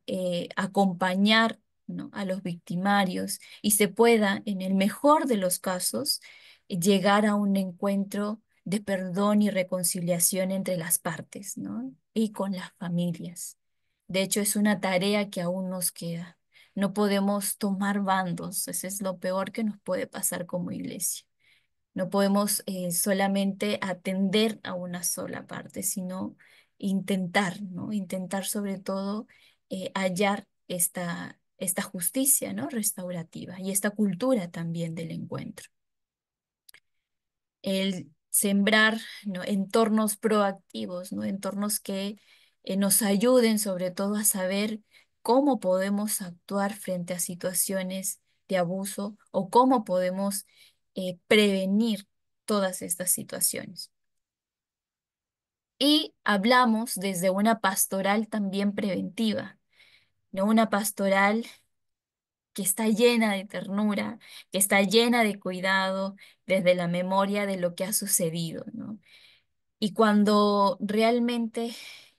acompañar, ¿no?, a los victimarios y se pueda, en el mejor de los casos, llegar a un encuentro de perdón y reconciliación entre las partes, ¿no? Y con las familias. De hecho, es una tarea que aún nos queda. No podemos tomar bandos, eso es lo peor que nos puede pasar como iglesia. No podemos solamente atender a una sola parte, sino intentar, ¿no? Intentar sobre todo hallar esta justicia, ¿no?, restaurativa y esta cultura también del encuentro. El sembrar, ¿no?, entornos proactivos, ¿no?, entornos que nos ayuden sobre todo a saber cómo podemos actuar frente a situaciones de abuso o cómo podemos prevenir todas estas situaciones. Y hablamos desde una pastoral también preventiva, ¿no? Una pastoral que está llena de ternura, que está llena de cuidado desde la memoria de lo que ha sucedido, ¿no? Y cuando realmente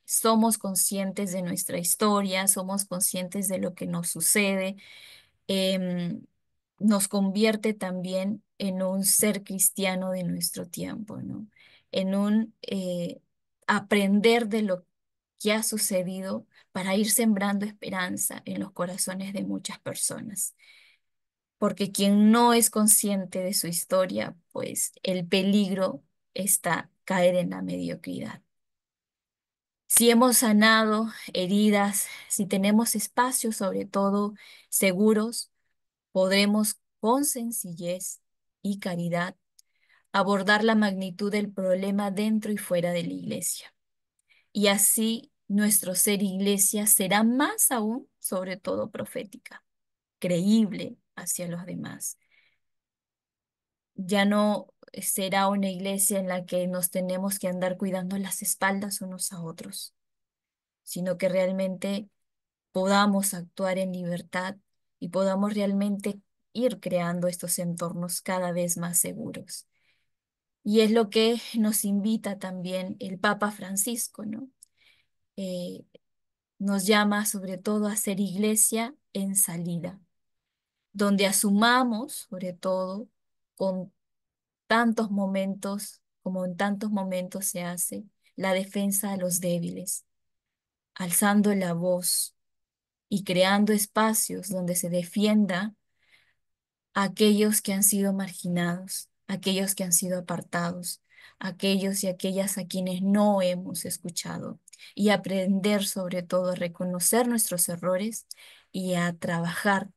somos conscientes de nuestra historia, somos conscientes de lo que nos sucede, em, nos convierte también en un ser cristiano de nuestro tiempo, ¿no? En un aprender de lo que ha sucedido para ir sembrando esperanza en los corazones de muchas personas. Porque quien no es consciente de su historia, pues el peligro está caer en la mediocridad. Si hemos sanado heridas, si tenemos espacios sobre todo seguros, podremos con sencillez y caridad abordar la magnitud del problema dentro y fuera de la iglesia. Y así nuestro ser iglesia será más aún, sobre todo profética, creíble hacia los demás. Ya no será una iglesia en la que nos tenemos que andar cuidando las espaldas unos a otros, sino que realmente podamos actuar en libertad y podamos realmente ir creando estos entornos cada vez más seguros. Y es lo que nos invita también el Papa Francisco, ¿no? Eh, Nos llama sobre todo a ser iglesia en salida, donde asumamos sobre todo con tantos momentos, como en tantos momentos se hace, la defensa a los débiles, alzando la voz y creando espacios donde se defienda a aquellos que han sido marginados, aquellos que han sido apartados, aquellos y aquellas a quienes no hemos escuchado, y aprender sobre todo a reconocer nuestros errores y a trabajar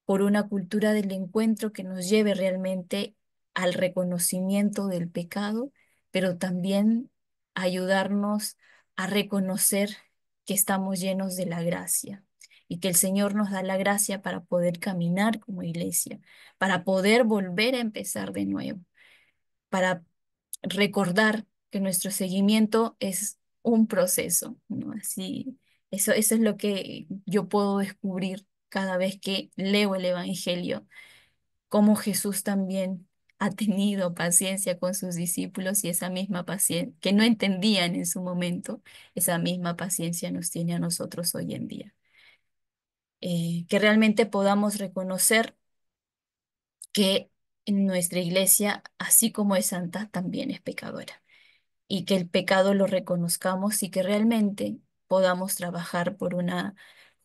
por una cultura del encuentro que nos lleve realmente al reconocimiento del pecado, pero también ayudarnos a reconocer que estamos llenos de la gracia y que el Señor nos da la gracia para poder caminar como iglesia, para poder volver a empezar de nuevo, para recordar que nuestro seguimiento es un proceso, ¿no? Así, eso es lo que yo puedo descubrir cada vez que leo el Evangelio, cómo Jesús también ha tenido paciencia con sus discípulos y esa misma paciencia, que no entendían en su momento, esa misma paciencia nos tiene a nosotros hoy en día. Que realmente podamos reconocer que nuestra iglesia, así como es santa, también es pecadora y que el pecado lo reconozcamos y que realmente podamos trabajar por una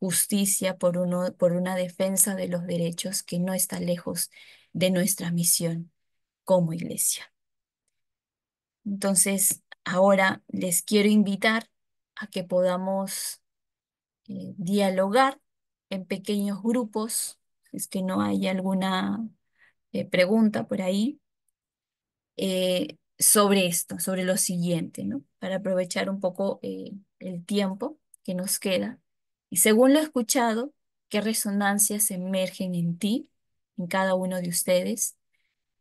justicia, por una defensa de los derechos que no está lejos de nuestra misión como iglesia. Entonces, ahora les quiero invitar a que podamos dialogar en pequeños grupos, si es que no hay alguna pregunta por ahí, sobre esto, sobre lo siguiente, ¿no? Para aprovechar un poco el tiempo que nos queda. Y según lo escuchado, ¿qué resonancias emergen en ti, en cada uno de ustedes?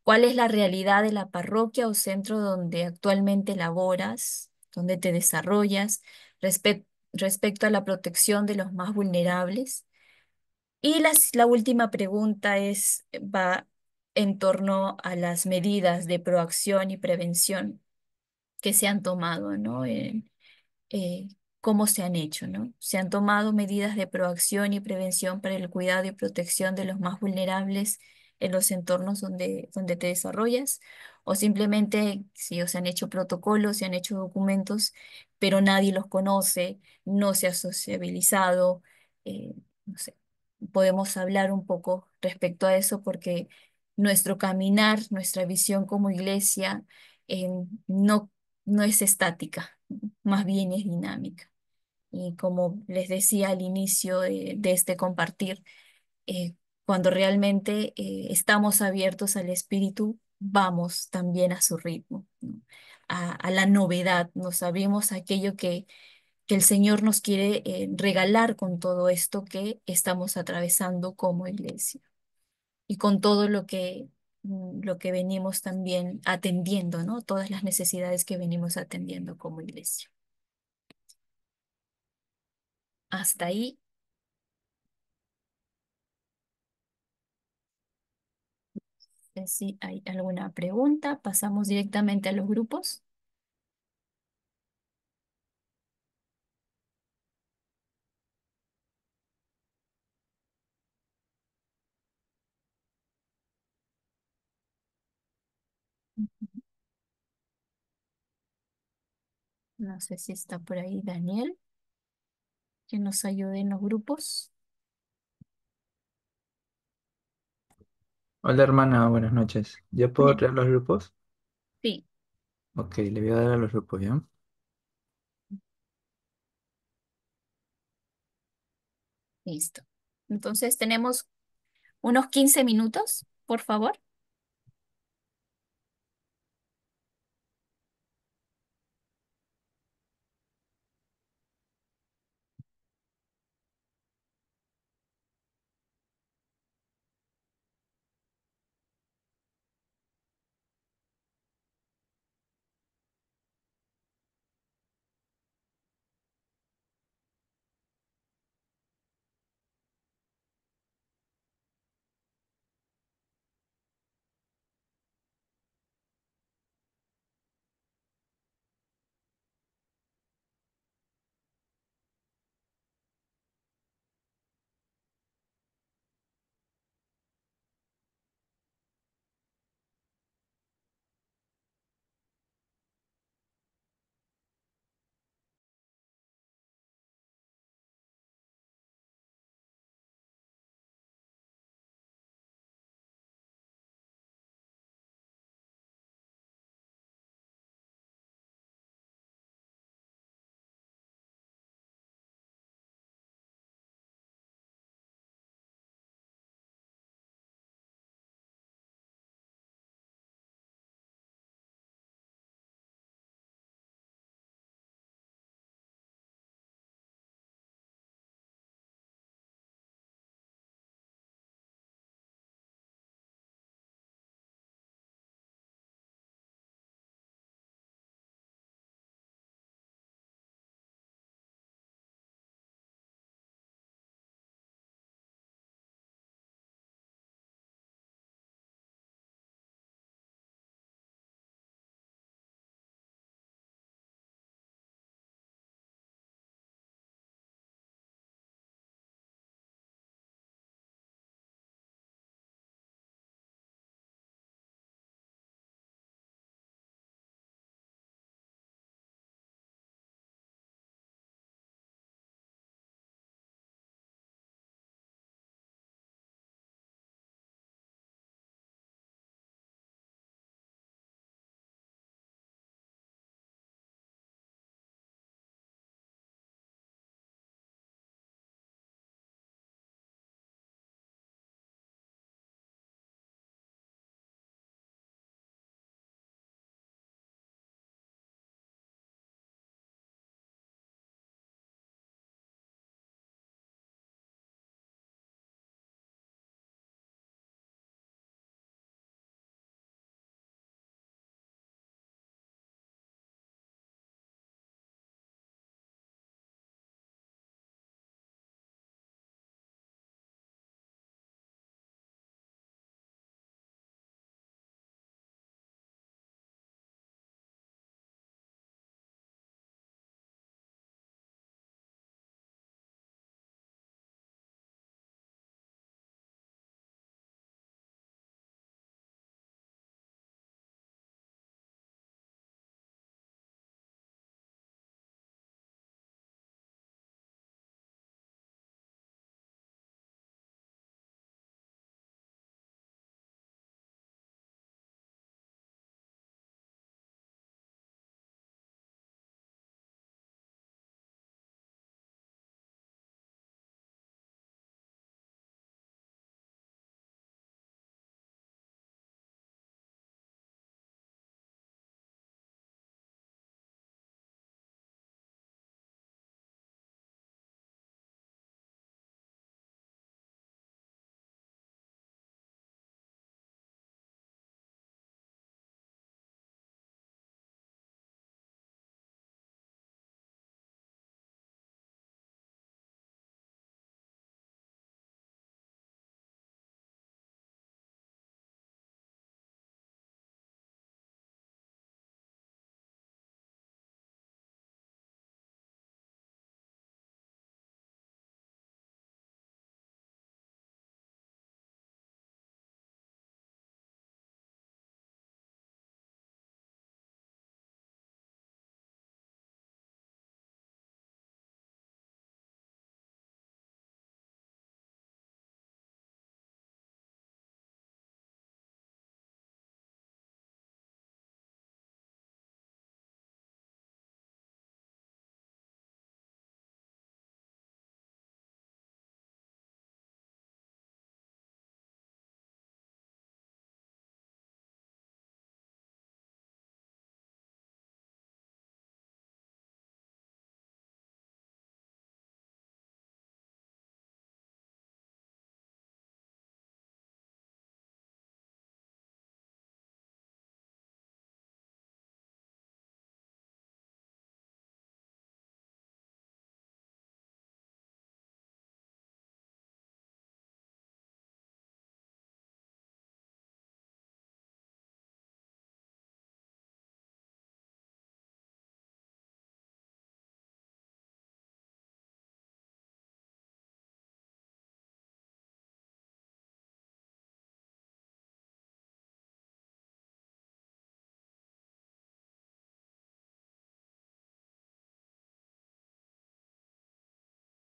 ¿Cuál es la realidad de la parroquia o centro donde actualmente laboras? dónde te desarrollas respecto a la protección de los más vulnerables. Y la última pregunta va en torno a las medidas de proacción y prevención que se han tomado, ¿no? Eh, cómo se han hecho, ¿no? Se han tomado medidas de proacción y prevención para el cuidado y protección de los más vulnerables en los entornos donde te desarrollas, o simplemente si se han hecho protocolos, se han hecho documentos, pero nadie los conoce, no se ha sociabilizado, no sé. Podemos hablar un poco respecto a eso porque nuestro caminar, nuestra visión como iglesia, eh, no, no es estática, más bien es dinámica. Y como les decía al inicio de este compartir, eh, cuando realmente estamos abiertos al espíritu, vamos también a su ritmo, ¿no? A la novedad, nos abrimos a aquello que el Señor nos quiere regalar con todo esto que estamos atravesando como iglesia y con todo lo que venimos también atendiendo, ¿no? Todas las necesidades que venimos atendiendo como iglesia. Hasta ahí. Si hay alguna pregunta, pasamos directamente a los grupos. No sé si está por ahí Daniel, que nos ayude en los grupos. Hola hermana, buenas noches. ¿Ya puedo crear los grupos? Sí, Ok, le voy a dar a los grupos, ¿ya? listo. Entonces tenemos unos 15 minutos, por favor.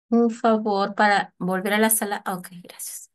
Un favor para volver a la sala. Ok, gracias.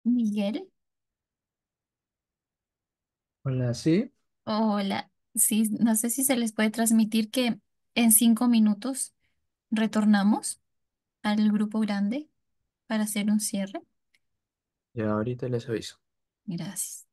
Miguel, Hola, sí. hola. Sí, no sé si se les puede transmitir que en 5 minutos retornamos al grupo grande para hacer un cierre. Ya ahorita les aviso. Gracias.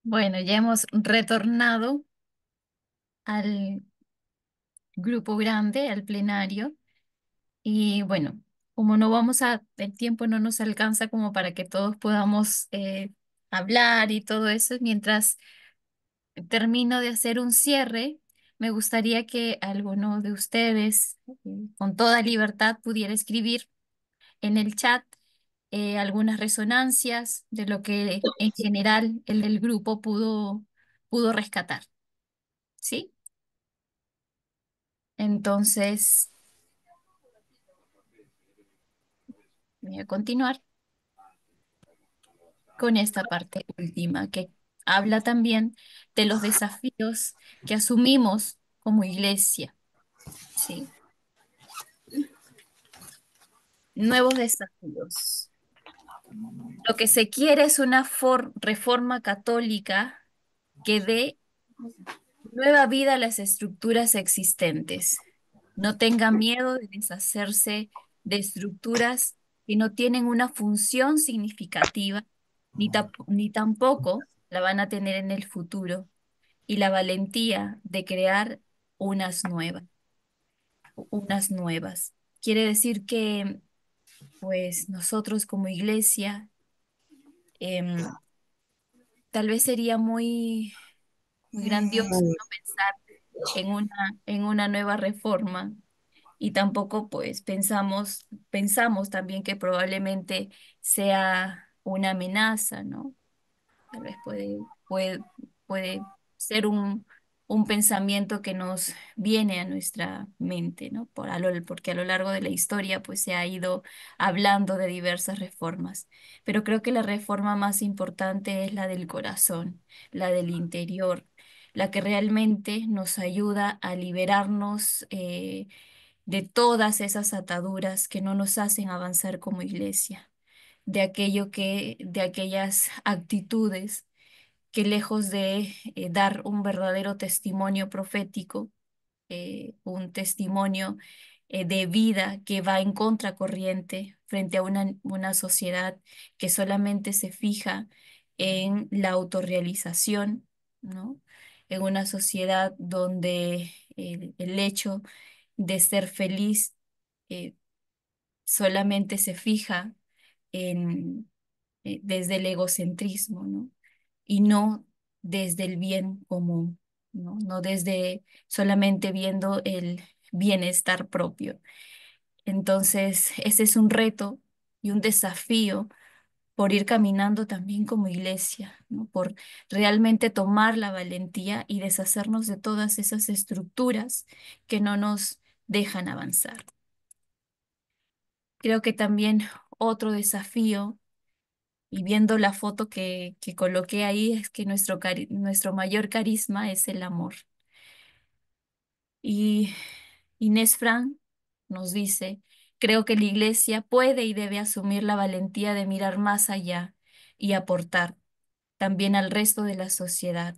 Bueno, ya hemos retornado al grupo grande, al plenario, y bueno, como no vamos a, el tiempo no nos alcanza como para que todos podamos hablar y todo eso, mientras termino de hacer un cierre, me gustaría que alguno de ustedes, con toda libertad, pudiera escribir en el chat algunas resonancias de lo que en general el grupo pudo rescatar, ¿sí? Entonces, voy a continuar con esta parte última que habla también de los desafíos que asumimos como iglesia, ¿sí? Nuevos desafíos. Lo que se quiere es una reforma católica que dé nueva vida a las estructuras existentes. No tenga miedo de deshacerse de estructuras que no tienen una función significativa, ni tampoco la van a tener en el futuro, y la valentía de crear unas nuevas, unas nuevas. Quiere decir que, pues, nosotros como iglesia, em, tal vez sería muy grandioso, ¿no? Pensar en una nueva reforma. Y tampoco pues pensamos también que probablemente sea una amenaza, ¿no? Tal vez puede ser un pensamiento que nos viene a nuestra mente, ¿no? Porque a lo largo de la historia pues se ha ido hablando de diversas reformas. Pero creo que la reforma más importante es la del corazón, la del interior, la que realmente nos ayuda a liberarnos de todas esas ataduras que no nos hacen avanzar como iglesia, de aquellas actitudes que lejos de dar un verdadero testimonio profético, un testimonio de vida que va en contracorriente frente a una sociedad que solamente se fija en la autorrealización, ¿no? En una sociedad donde el hecho de ser feliz eh, solamente se fija en, desde el egocentrismo, ¿no? Y no desde el bien común, ¿no? No desde solamente viendo el bienestar propio. Entonces, ese es un reto y un desafío por ir caminando también como iglesia, ¿no? Por realmente tomar la valentía y deshacernos de todas esas estructuras que no nos dejan avanzar. Creo que también otro desafío, y viendo la foto que coloqué ahí, es que nuestro mayor carisma es el amor. Y Inés Frank nos dice, creo que la iglesia puede y debe asumir la valentía de mirar más allá y aportar también al resto de la sociedad.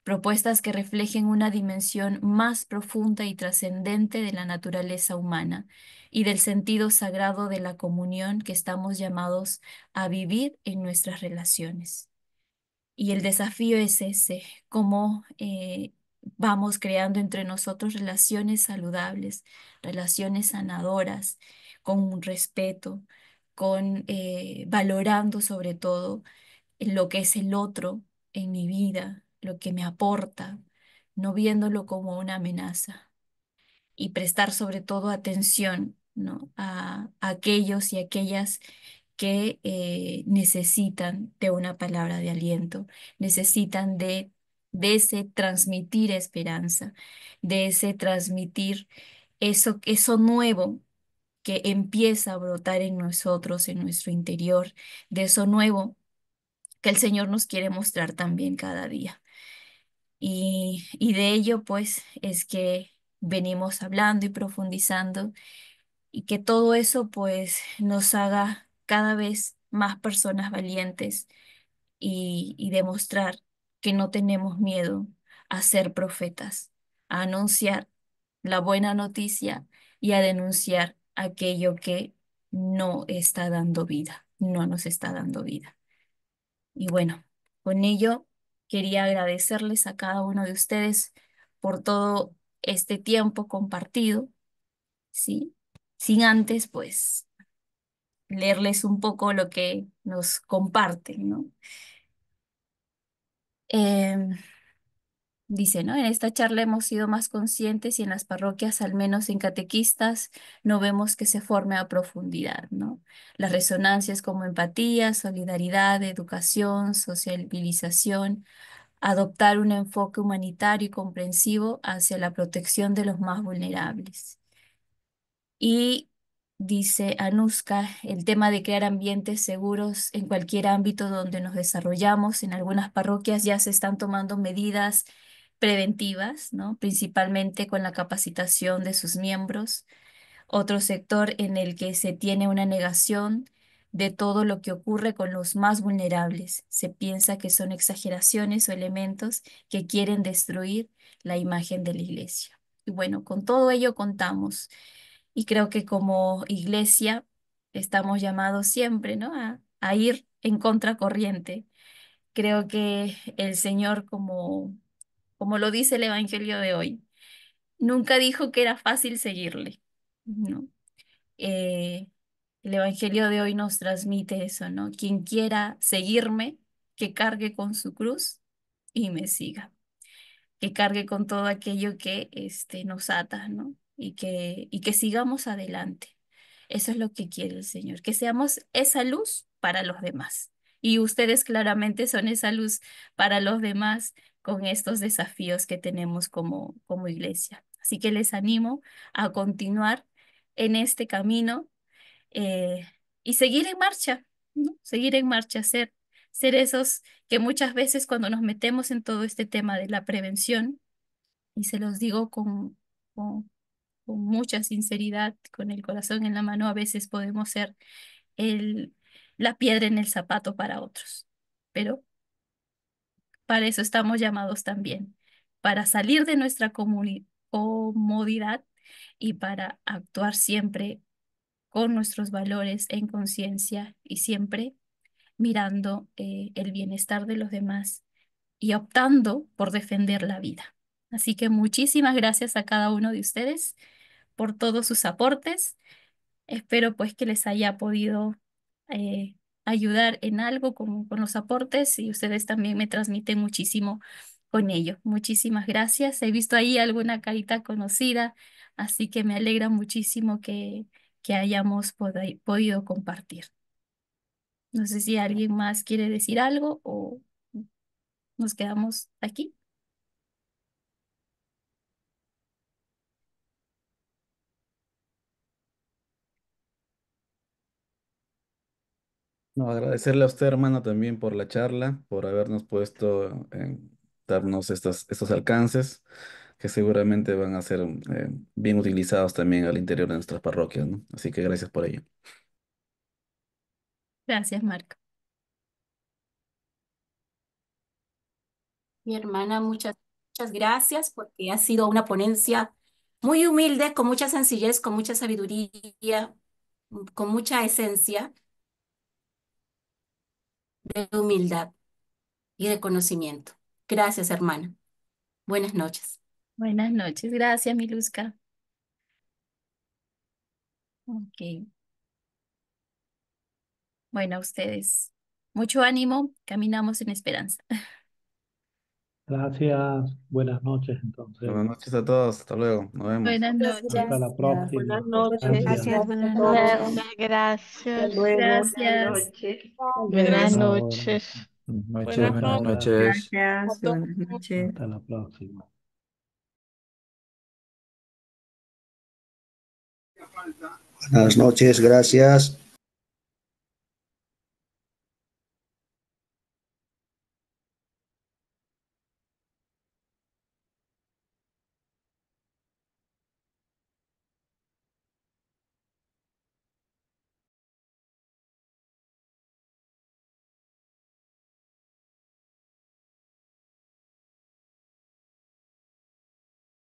Propuestas que reflejen una dimensión más profunda y trascendente de la naturaleza humana y del sentido sagrado de la comunión que estamos llamados a vivir en nuestras relaciones. Y el desafío es ese, cómo vamos creando entre nosotros relaciones saludables, relaciones sanadoras, con un respeto, con valorando sobre todo lo que es el otro en mi vida, lo que me aporta, no viéndolo como una amenaza y prestar sobre todo atención, ¿no? A aquellos y aquellas que necesitan de una palabra de aliento, necesitan de ese transmitir esperanza, de ese transmitir eso nuevo que empieza a brotar en nosotros, en nuestro interior, de eso nuevo que el Señor nos quiere mostrar también cada día. Y de ello, pues, es que venimos hablando y profundizando y que todo eso, pues, nos haga cada vez más personas valientes y demostrar que no tenemos miedo a ser profetas, a anunciar la buena noticia y a denunciar aquello que no está dando vida, no nos está dando vida. Y bueno, con ello quería agradecerles a cada uno de ustedes por todo este tiempo compartido, ¿sí? Sin antes, pues, leerles un poco lo que nos comparten, ¿no? Em, Dice, ¿no? En esta charla hemos sido más conscientes y en las parroquias, al menos en catequistas, no vemos que se forme a profundidad, ¿no? Las resonancias como empatía, solidaridad, educación, sociabilización, adoptar un enfoque humanitario y comprensivo hacia la protección de los más vulnerables. Y dice Anuska, el tema de crear ambientes seguros en cualquier ámbito donde nos desarrollamos. En algunas parroquias ya se están tomando medidas preventivas, ¿no? Principalmente con la capacitación de sus miembros. Otro sector en el que se tiene una negación de todo lo que ocurre con los más vulnerables. Se piensa que son exageraciones o elementos que quieren destruir la imagen de la iglesia. Y bueno, con todo ello contamos. Y creo que como iglesia estamos llamados siempre, ¿no? A ir en contracorriente. Creo que el Señor, como lo dice el Evangelio de hoy, nunca dijo que era fácil seguirle, ¿no? Eh, el Evangelio de hoy nos transmite eso, ¿no? Quien quiera seguirme, que cargue con su cruz y me siga, que cargue con todo aquello que nos ata, ¿no? Y que sigamos adelante. Eso es lo que quiere el Señor, que seamos esa luz para los demás. Y ustedes claramente son esa luz para los demás con estos desafíos que tenemos como iglesia. Así que les animo a continuar en este camino, eh, y seguir en marcha, ¿no? Seguir en marcha, ser esos que muchas veces cuando nos metemos en todo este tema de la prevención, y se los digo con, con mucha sinceridad, con el corazón en la mano, a veces podemos ser el, la piedra en el zapato para otros. Pero para eso estamos llamados también, para salir de nuestra comodidad y para actuar siempre con nuestros valores en conciencia y siempre mirando el bienestar de los demás y optando por defender la vida. Así que muchísimas gracias a cada uno de ustedes por todos sus aportes. Espero pues que les haya podido eh, ayudar en algo con los aportes, y ustedes también me transmiten muchísimo con ello. Muchísimas gracias. He visto ahí alguna carita conocida, así que me alegra muchísimo que hayamos podido compartir. No sé si alguien más quiere decir algo o nos quedamos aquí. No, agradecerle a usted, hermano, también por la charla, por habernos puesto en darnos estos alcances que seguramente van a ser bien utilizados también al interior de nuestras parroquias, ¿no? Así que gracias por ello. Gracias, Marco. Mi hermana, muchas gracias porque ha sido una ponencia muy humilde, con mucha sencillez, con mucha sabiduría, con mucha esencia de humildad y de conocimiento. Gracias, hermana. Buenas noches. Buenas noches. Gracias, Miluska. Ok. Bueno, a ustedes. Mucho ánimo. Caminamos en esperanza. Gracias, buenas noches entonces. Buenas noches a todos, hasta luego, nos vemos. Buenas Hasta noches. la próxima. Buenas noches. Gracias. Buenas Hasta luego. noches, Hasta gracias. luego. Buenas Gracias. noches. Hasta Buenas luego. noches. Buenas Hasta ahora. noches. Gracias. Buenas noches. Hasta la próxima. Buenas noches, gracias.